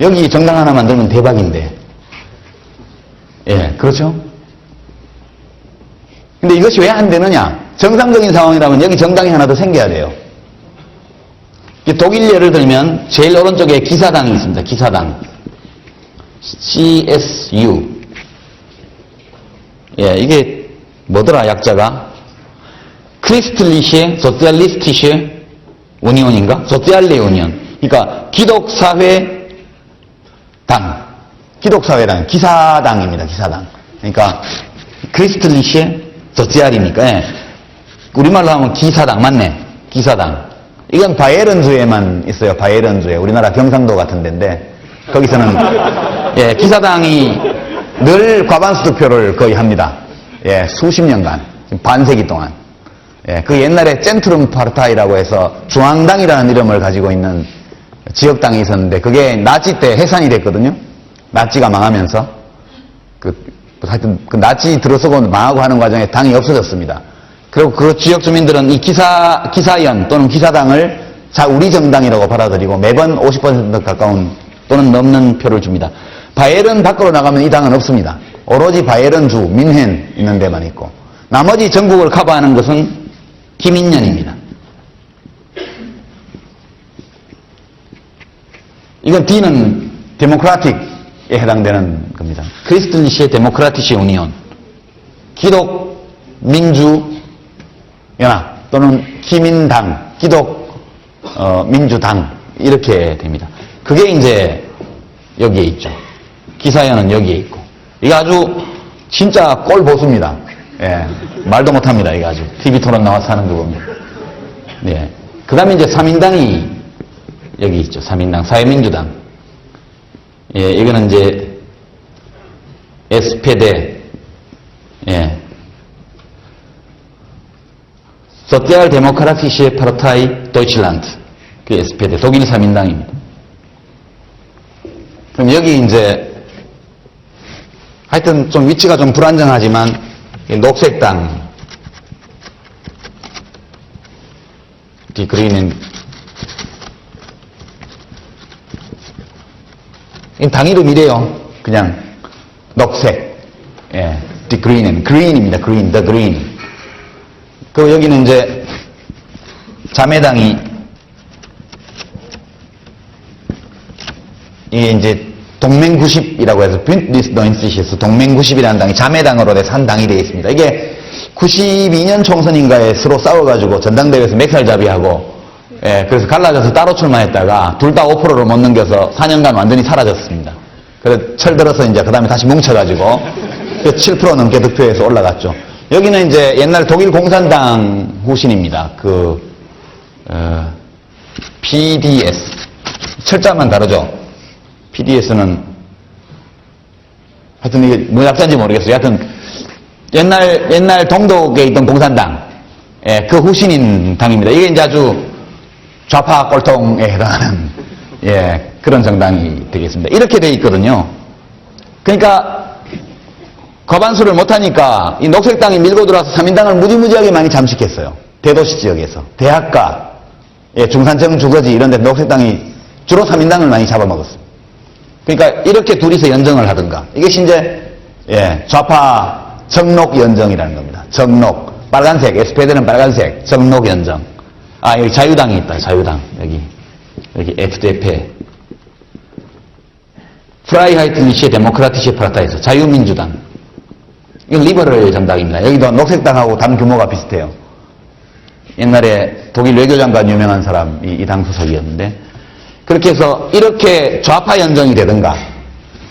여기 정당 하나 만들면 대박인데. 그렇죠? 근데 이것이 왜 안 되느냐? 정상적인 상황이라면 여기 정당이 하나 더 생겨야 돼요. 독일 예를 들면 제일 오른쪽에 기사당이 있습니다. 기사당. CSU. 이게 뭐더라 약자가? 크리스틀리시에 소циалистische Union인가? 소циаль레 유니온. 그러니까 기독사회당. 기독사회당. 기사당입니다. 기사당. 그러니까 크리스틀리시에 소ци알이니까 우리말로 하면 기사당 맞네. 기사당. 이건 바이에른주에만 있어요. 바이에른주에. 우리나라 경상도 같은 데인데 거기서는 기사당이 늘 과반수 득표를 거의 합니다. 수십 년간. 반세기 동안. 그 옛날에 젠트룸 파르타이라고 해서 중앙당이라는 이름을 가지고 있는 지역당이 있었는데 그게 나치 때 해산이 됐거든요. 나치가 망하면서 하여튼 그 나치 들어서고 망하고 하는 과정에 당이 없어졌습니다. 그리고 그 지역 주민들은 이 기사연 또는 기사당을 우리 정당이라고 받아들이고 매번 50% 가까운 또는 넘는 표를 줍니다. 바이에른 밖으로 나가면 이 당은 없습니다. 오로지 바이에른주, 민헨 있는 데만 있고 나머지 전국을 커버하는 것은 기민연입니다. 이건 D는 데모크라틱에 해당되는 겁니다. 크리스틀리시의 데모크라티시 유니온. 기독 민주 연합 또는 기민당, 기독 민주당 이렇게 됩니다. 그게 이제 여기에 있죠. 기사연은 여기에 있고. 이거 아주 진짜 꼴 보수입니다. 말도 못합니다. 이거 아주 TV 토론 나와서 하는 거 보면. 그 다음에 이제 3인당이 여기 있죠. 3인당, 사회민주당. 이거는 이제 SPD, 소циал-데모크라티시에 파르타이 도이칠란드. 그 SPD, 독일 3인당입니다. 그럼 여기 이제 하여튼 좀 위치가 좀 불안정하지만 녹색당, Die Grünen. 당 이름이래요. 그냥 녹색. Die Grünen. Green입니다. Green. The Green. 그 여기는 이제 자매당이 이게 이제 동맹 90이라고 해서 빈디스 노인시에서 동맹 90이라는 당이 자매당으로 돼서 한 당이 되어 있습니다. 이게 92년 총선인가에 서로 싸워가지고 전당대회에서 맥살잡이하고 그래서 갈라져서 따로 출마했다가 둘 다 5%를 못 넘겨서 4년간 완전히 사라졌습니다. 그래서 철들어서 이제 그 다음에 다시 뭉쳐가지고 7% 넘게 득표해서 올라갔죠. 여기는 이제 옛날 독일 공산당 후신입니다. PDS. 철자만 다르죠. PDS는 하여튼 이게 뭐 약자인지 모르겠어요. 하여튼 옛날 동독에 있던 공산당 그 후신인 당입니다. 이게 이제 아주 좌파 꼴통에 해당하는 그런 정당이 되겠습니다. 이렇게 돼 있거든요. 그러니까 과반수를 못하니까 이 녹색당이 밀고 들어와서 3인당을 무지무지하게 많이 잠식했어요. 대도시 지역에서. 대학가, 예, 중산층 주거지 이런 데 녹색당이 주로 3인당을 많이 잡아먹었습니다. 그래서 철들어서 이제 그 다음에 다시 뭉쳐가지고 7% 넘게 득표해서 올라갔죠. 여기는 이제 옛날 독일 공산당 그러니까 이렇게 둘이서 연정을 하든가. 이것이 이제 좌파 정록 연정이라는 겁니다. 정록. 빨간색, SPD는 빨간색, 정록 연정. 아, 여기 자유당이 있다, 자유당. 여기 FDP. 프라이하이트리시의 데모크라티시에 파라타이에서 자유민주당. 이건 리버럴 정당입니다. 여기도 녹색당하고 당 규모가 비슷해요. 옛날에 독일 외교장관 유명한 사람이 이 당 소속이었는데, 그렇게 해서 이렇게 좌파 연정이 되든가,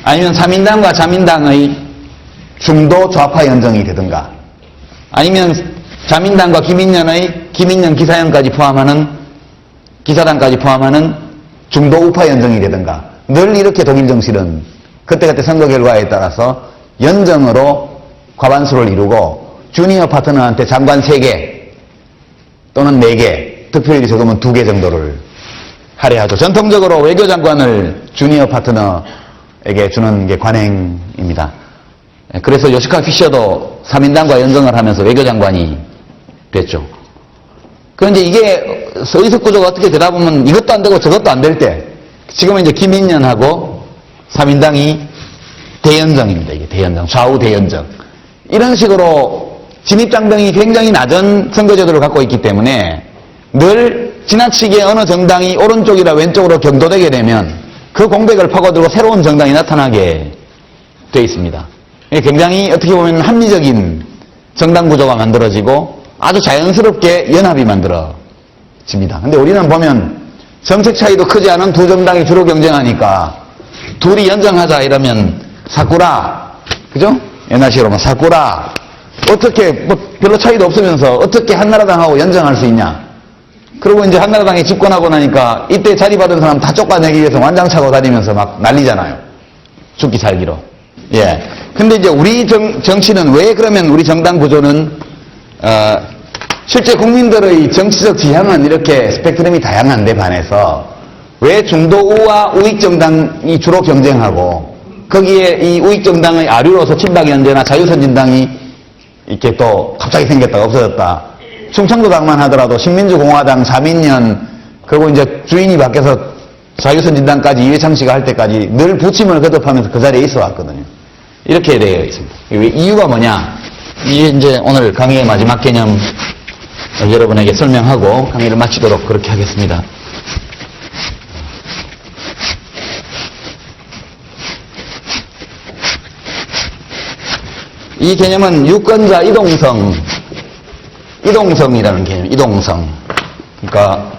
아니면 자민당과 자민당의 중도 좌파 연정이 되든가, 아니면 자민당과 김인년 기사연까지 포함하는, 기사당까지 포함하는 중도 우파 연정이 되든가, 늘 이렇게 독일 정치는 그때그때 선거 결과에 따라서 연정으로 과반수를 이루고, 주니어 파트너한테 장관 3개 또는 4개, 득표율이 적으면 2개 정도를 할애하죠. 전통적으로 외교장관을 주니어 파트너에게 주는 게 관행입니다. 그래서 요시카 피셔도 3인당과 연정을 하면서 외교장관이 됐죠. 그런데 이게 의석 구조가 어떻게 되다 보면 이것도 안 되고 저것도 안 될 때, 지금은 이제 김인년하고 3인당이 대연정입니다. 이게 대연정, 좌우 대연정. 이런 식으로 진입장벽이 굉장히 낮은 선거제도를 갖고 있기 때문에 늘 지나치게 어느 정당이 오른쪽이라 왼쪽으로 경도되게 되면 그 공백을 파고들고 새로운 정당이 나타나게 돼 있습니다. 굉장히 어떻게 보면 합리적인 정당 구조가 만들어지고 아주 자연스럽게 연합이 만들어집니다. 근데 우리는 보면 정책 차이도 크지 않은 두 정당이 주로 경쟁하니까 둘이 연정하자 이러면 사쿠라, 그죠? 옛날식으로 뭐 사쿠라, 어떻게 뭐 별로 차이도 없으면서 어떻게 한나라당하고 연정할 수 있냐? 그리고 이제 한나라당이 집권하고 나니까 이때 자리 받은 사람 다 쫓아내기 위해서 완장차고 다니면서 막 난리잖아요. 죽기 살기로. 예. 근데 이제 우리 정치는 왜 그러면 우리 정당 구조는 실제 국민들의 정치적 지향은 이렇게 스펙트럼이 다양한데 반해서 왜 중도우와 우익정당이 주로 경쟁하고 거기에 이 우익정당의 아류로서 친박연대나 자유선진당이 이렇게 또 갑자기 생겼다가 없어졌다. 충청도당만 하더라도 신민주공화당, 자민련, 그리고 이제 주인이 바뀌어서 자유선진당까지 이회창 씨가 할 때까지 늘 부침을 거듭하면서 그 자리에 있어 왔거든요. 이렇게 되어 있습니다. 이유가 뭐냐? 이게 이제 오늘 강의의 마지막 개념 여러분에게 설명하고 강의를 마치도록 그렇게 하겠습니다. 이 개념은 유권자 이동성이라는 개념, 이동성. 그러니까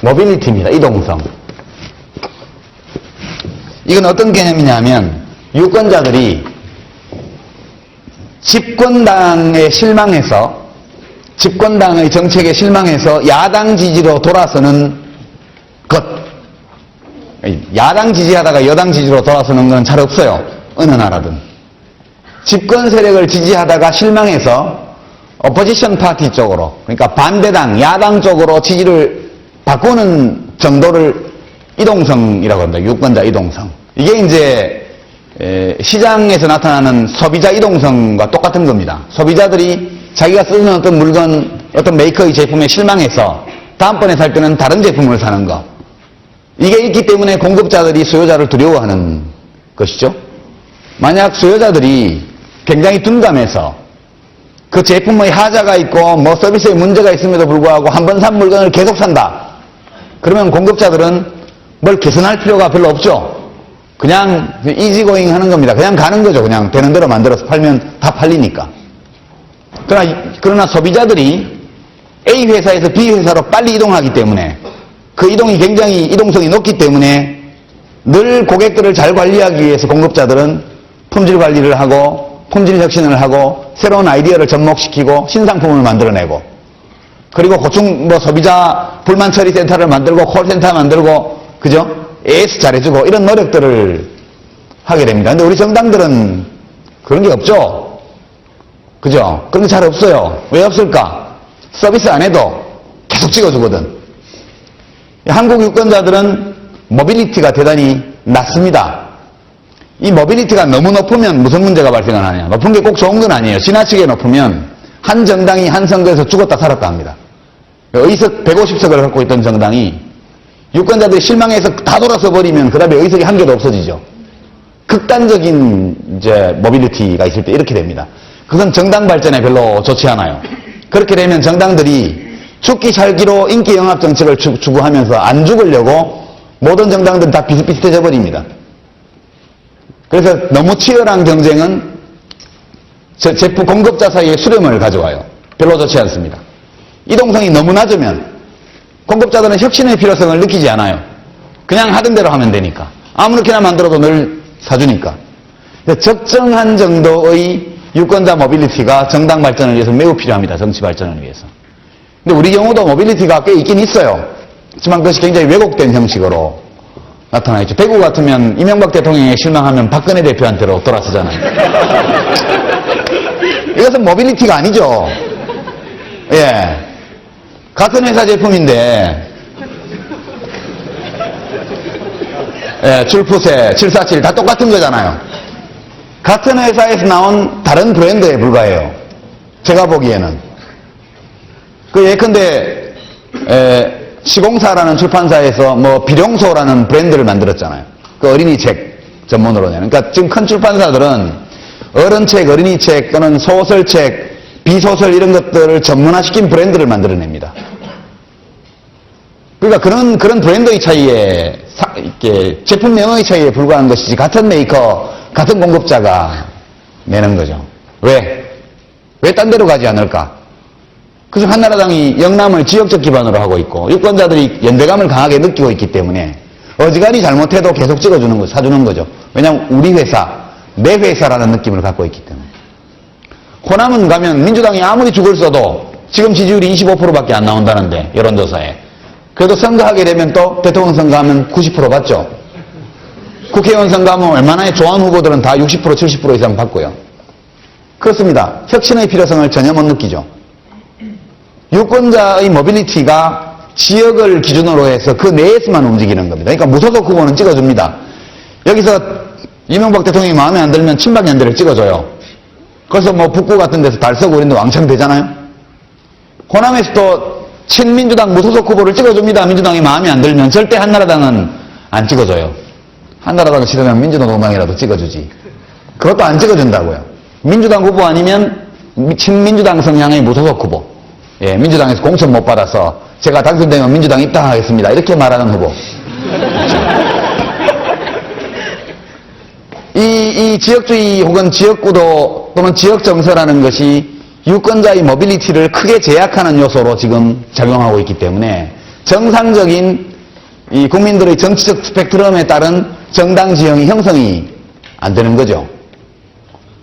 모빌리티입니다. 이동성. 이건 어떤 개념이냐면 유권자들이 집권당에 실망해서, 집권당의 정책에 실망해서 야당 지지로 돌아서는 것. 야당 지지하다가 여당 지지로 돌아서는 건 잘 없어요. 어느 나라든. 집권 세력을 지지하다가 실망해서 오포지션 파티 쪽으로, 그러니까 반대당, 야당 쪽으로 지지를 바꾸는 정도를 이동성이라고 합니다. 유권자 이동성. 이게 이제 시장에서 나타나는 소비자 이동성과 똑같은 겁니다. 소비자들이 자기가 쓰는 어떤 물건, 어떤 메이커의 제품에 실망해서 다음번에 살 때는 다른 제품을 사는 거. 이게 있기 때문에 공급자들이 수요자를 두려워하는 것이죠. 만약 수요자들이 굉장히 둔감해서 그 제품의 하자가 있고 뭐 서비스에 문제가 있음에도 불구하고 한 번 산 물건을 계속 산다. 그러면 공급자들은 뭘 개선할 필요가 별로 없죠. 그냥 이지고잉 하는 겁니다. 그냥 가는 거죠. 그냥 되는 대로 만들어서 팔면 다 팔리니까. 그러나 소비자들이 A 회사에서 B 회사로 빨리 이동하기 때문에 그 이동이 굉장히 이동성이 높기 때문에 늘 고객들을 잘 관리하기 위해서 공급자들은 품질 관리를 하고 품질 혁신을 하고 새로운 아이디어를 접목시키고 신상품을 만들어내고 그리고 고충 뭐 소비자 불만 처리 센터를 만들고 콜센터 만들고 그죠? AS 잘해주고 이런 노력들을 하게 됩니다. 근데 우리 정당들은 그런 게 없죠. 그죠? 그런 게 잘 없어요. 왜 없을까? 서비스 안 해도 계속 찍어주거든. 한국 유권자들은 모빌리티가 대단히 낮습니다. 이 모빌리티가 너무 높으면 무슨 문제가 발생하느냐. 높은 게 꼭 좋은 건 아니에요. 지나치게 높으면 한 정당이 한 선거에서 죽었다 살았다 합니다. 의석 150석을 갖고 있던 정당이 유권자들이 실망해서 다 돌아서 버리면 그 다음에 의석이 한 개도 없어지죠. 극단적인 이제 모빌리티가 있을 때 이렇게 됩니다. 그건 정당 발전에 별로 좋지 않아요. 그렇게 되면 정당들이 죽기 살기로 인기 영합 정책을 추구하면서 안 죽으려고 모든 정당들은 다 비슷비슷해져 버립니다. 그래서 너무 치열한 경쟁은 제품 공급자 사이의 수렴을 가져와요. 별로 좋지 않습니다. 이동성이 너무 낮으면 공급자들은 혁신의 필요성을 느끼지 않아요. 그냥 하던 대로 하면 되니까. 아무렇게나 만들어도 늘 사주니까. 적정한 정도의 유권자 모빌리티가 정당 발전을 위해서 매우 필요합니다. 정치 발전을 위해서. 근데 우리 경우도 모빌리티가 꽤 있긴 있어요. 하지만 그것이 굉장히 왜곡된 형식으로 나타나 있죠. 대구 같으면 이명박 대통령에 실망하면 박근혜 대표한테로 돌아서잖아요. 이것은 모빌리티가 아니죠. 예. 같은 회사 제품인데, 예, 출푸세, 747 다 똑같은 거잖아요. 같은 회사에서 나온 다른 브랜드에 불과해요. 제가 보기에는. 예컨대, 시공사라는 출판사에서 뭐 비룡소라는 브랜드를 만들었잖아요. 그 어린이책 전문으로 내는. 그러니까 지금 큰 출판사들은 어른책, 어린이책 또는 소설책, 비소설 이런 것들을 전문화시킨 브랜드를 만들어냅니다. 그러니까 그런 브랜드의 차이에, 이렇게 제품 내용의 차이에 불과한 것이지 같은 메이커, 같은 공급자가 내는 거죠. 왜? 왜 딴 데로 가지 않을까? 그래서 한나라당이 영남을 지역적 기반으로 하고 있고 유권자들이 연대감을 강하게 느끼고 있기 때문에 어지간히 잘못해도 계속 찍어주는 거, 사주는 거죠. 왜냐하면 우리 회사, 내 회사라는 느낌을 갖고 있기 때문에. 호남은 가면 민주당이 아무리 죽을 써도 지금 지지율이 25%밖에 안 나온다는데 여론조사에. 그래도 선거하게 되면 또 대통령 선거하면 90% 받죠. 국회의원 선거하면 얼마나 좋아하는 후보들은 다 60% 70% 이상 받고요. 그렇습니다. 혁신의 필요성을 전혀 못 느끼죠. 유권자의 모빌리티가 지역을 기준으로 해서 그 내에서만 움직이는 겁니다. 그러니까 무소속 후보는 찍어줍니다. 여기서 이명박 대통령이 마음에 안 들면 친박연대를 찍어줘요. 그래서 뭐 북구 같은 데서 달서구 이런 데 왕창 되잖아요. 호남에서도 친민주당 무소속 후보를 찍어줍니다. 민주당이 마음에 안 들면. 절대 한나라당은 안 찍어줘요. 한나라당은 싫으면 민주당 동당이라도 찍어주지. 그것도 안 찍어준다고요. 민주당 후보 아니면 친민주당 성향의 무소속 후보. 예, 민주당에서 공천 못 받아서 제가 당선되면 민주당 입당하겠습니다. 이렇게 말하는 후보. 이 지역주의 혹은 지역구도 또는 지역정서라는 것이 유권자의 모빌리티를 크게 제약하는 요소로 지금 작용하고 있기 때문에 정상적인 이 국민들의 정치적 스펙트럼에 따른 정당 지형이 형성이 안 되는 거죠.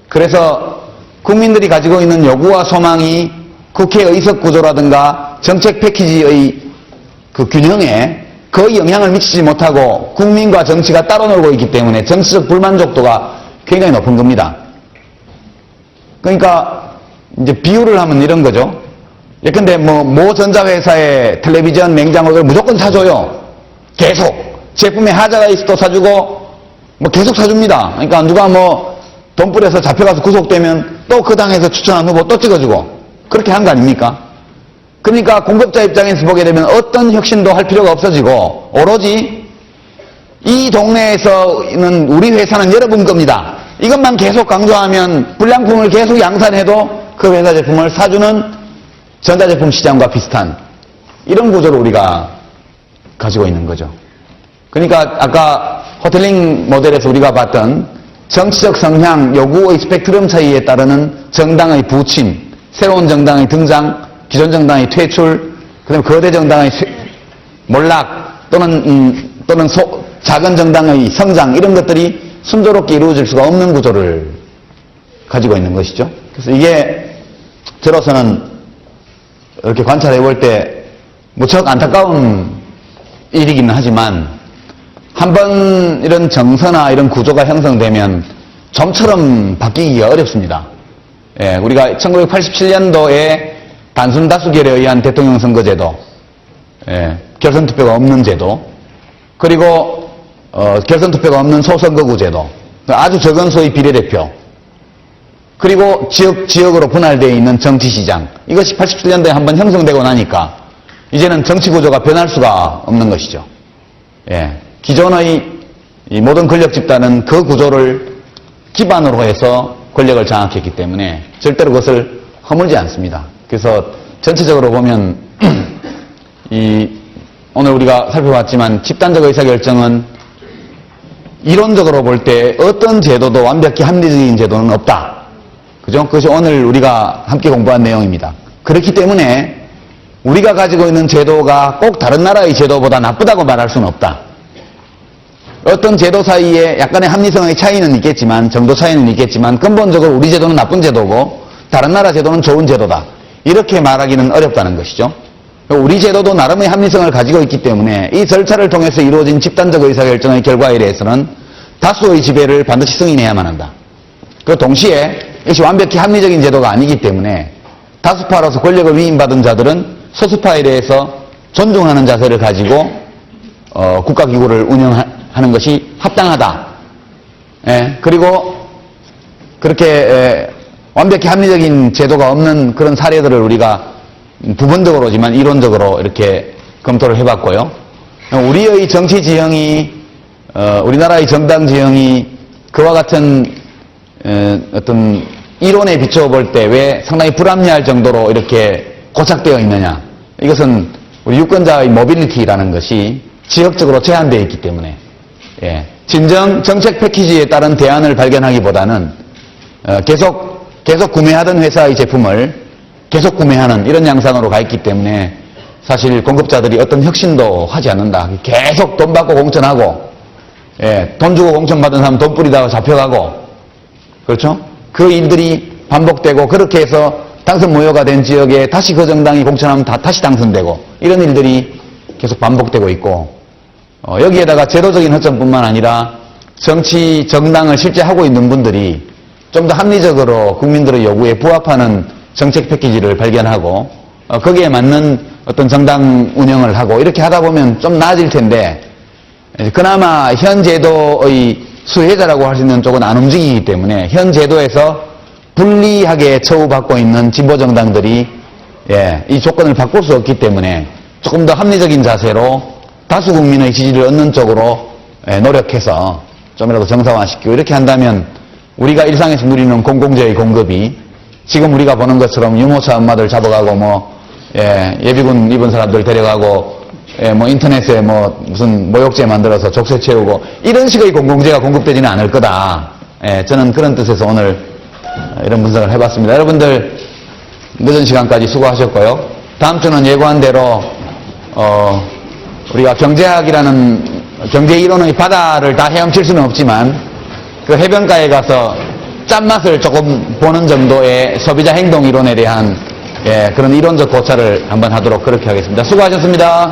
그래서 국민들이 가지고 있는 요구와 소망이 국회 의석 구조라든가 정책 패키지의 그 균형에 거의 영향을 미치지 못하고 국민과 정치가 따로 놀고 있기 때문에 정치적 불만족도가 굉장히 높은 겁니다. 그러니까 이제 비유를 하면 이런 거죠. 예컨대 모 전자회사의 텔레비전 냉장고를 무조건 사줘요. 계속. 제품에 하자가 있어도 사주고 뭐 계속 사줍니다. 그러니까 누가 뭐 돈 뿌려서 잡혀가서 구속되면 또 그 당에서 추천한 후보 또 찍어주고 그렇게 한 거 아닙니까? 그러니까 공급자 입장에서 보게 되면 어떤 혁신도 할 필요가 없어지고 오로지 이 동네에서는 우리 회사는 여러분 겁니다. 이것만 계속 강조하면 불량품을 계속 양산해도 그 회사 제품을 사주는 전자제품 시장과 비슷한 이런 구조를 우리가 가지고 있는 거죠. 그러니까 아까 호텔링 모델에서 우리가 봤던 정치적 성향, 요구의 스펙트럼 차이에 따르는 정당의 부침, 새로운 정당의 등장, 기존 정당의 퇴출, 그다음에 거대 정당의 몰락 또는 작은 정당의 성장 이런 것들이 순조롭게 이루어질 수가 없는 구조를 가지고 있는 것이죠. 그래서 이게 저로서는 이렇게 관찰해 볼 때 무척 안타까운 일이기는 하지만 한번 이런 정서나 이런 구조가 형성되면 좀처럼 바뀌기가 어렵습니다. 예, 우리가 1987년도에 단순 다수결에 의한 대통령 선거제도, 예, 결선 투표가 없는 제도, 그리고 결선 투표가 없는 소선거구 제도, 아주 적은 소위 비례대표, 그리고 지역으로 분할되어 있는 정치시장, 이것이 87년도에 한번 형성되고 나니까 이제는 정치 구조가 변할 수가 없는 것이죠. 예. 기존의 이 모든 권력 집단은 그 구조를 기반으로 해서 권력을 장악했기 때문에 절대로 그것을 허물지 않습니다. 그래서 전체적으로 보면 오늘 우리가 살펴봤지만 집단적 의사결정은 이론적으로 볼 때 어떤 제도도 완벽히 합리적인 제도는 없다. 그죠? 그것이 오늘 우리가 함께 공부한 내용입니다. 그렇기 때문에 우리가 가지고 있는 제도가 꼭 다른 나라의 제도보다 나쁘다고 말할 수는 없다. 어떤 제도 사이에 약간의 합리성의 차이는 있겠지만, 정도 차이는 있겠지만, 근본적으로 우리 제도는 나쁜 제도고, 다른 나라 제도는 좋은 제도다. 이렇게 말하기는 어렵다는 것이죠. 우리 제도도 나름의 합리성을 가지고 있기 때문에 이 절차를 통해서 이루어진 집단적 의사결정의 결과에 대해서는 다수의 지배를 반드시 승인해야만 한다. 그 동시에 이것이 완벽히 합리적인 제도가 아니기 때문에 다수파로서 권력을 위임받은 자들은 소수파에 대해서 존중하는 자세를 가지고 국가기구를 운영하는 것이 합당하다. 예, 그리고 그렇게 완벽히 합리적인 제도가 없는 그런 사례들을 우리가 부분적으로지만 이론적으로 이렇게 검토를 해봤고요. 우리의 정치 지형이 우리나라의 정당 지형이 그와 같은 어떤 이론에 비추어 볼 때 왜 상당히 불합리할 정도로 이렇게 고착되어 있느냐. 이것은 우리 유권자의 모빌리티라는 것이 지역적으로 제한되어 있기 때문에 예, 진정 정책 패키지에 따른 대안을 발견하기보다는 계속 구매하던 회사의 제품을 계속 구매하는 이런 양상으로 가 있기 때문에 사실 공급자들이 어떤 혁신도 하지 않는다. 계속 돈 받고 공천하고 예, 돈 주고 공천받은 사람 돈 뿌리다가 잡혀가고 그렇죠? 그 일들이 반복되고 그렇게 해서 당선 무효가 된 지역에 다시 그 정당이 공천하면 다시 당선되고 이런 일들이 계속 반복되고 있고 여기에다가 제도적인 허점뿐만 아니라 정치 정당을 실제 하고 있는 분들이 좀 더 합리적으로 국민들의 요구에 부합하는 정책 패키지를 발견하고 거기에 맞는 어떤 정당 운영을 하고 이렇게 하다 보면 좀 나아질 텐데 그나마 현 제도의 수혜자라고 할 수 있는 쪽은 안 움직이기 때문에 현 제도에서 불리하게 처우받고 있는 진보 정당들이 이 조건을 바꿀 수 없기 때문에 조금 더 합리적인 자세로 다수 국민의 지지를 얻는 쪽으로 노력해서 좀이라도 정상화시키고 이렇게 한다면 우리가 일상에서 누리는 공공재의 공급이 지금 우리가 보는 것처럼 유모차 엄마들 잡아가고 예비군 입은 사람들 데려가고 인터넷에 무슨 모욕죄 만들어서 족쇄 채우고 이런 식의 공공재가 공급되지는 않을 거다. 저는 그런 뜻에서 오늘 이런 분석을 해봤습니다. 여러분들 늦은 시간까지 수고하셨고요. 다음 주는 예고한 대로 우리가 경제학이라는 경제 이론의 바다를 다 헤엄칠 수는 없지만 그 해변가에 가서 짠맛을 조금 보는 정도의 소비자 행동 이론에 대한 그런 이론적 고찰을 한번 하도록 그렇게 하겠습니다. 수고하셨습니다.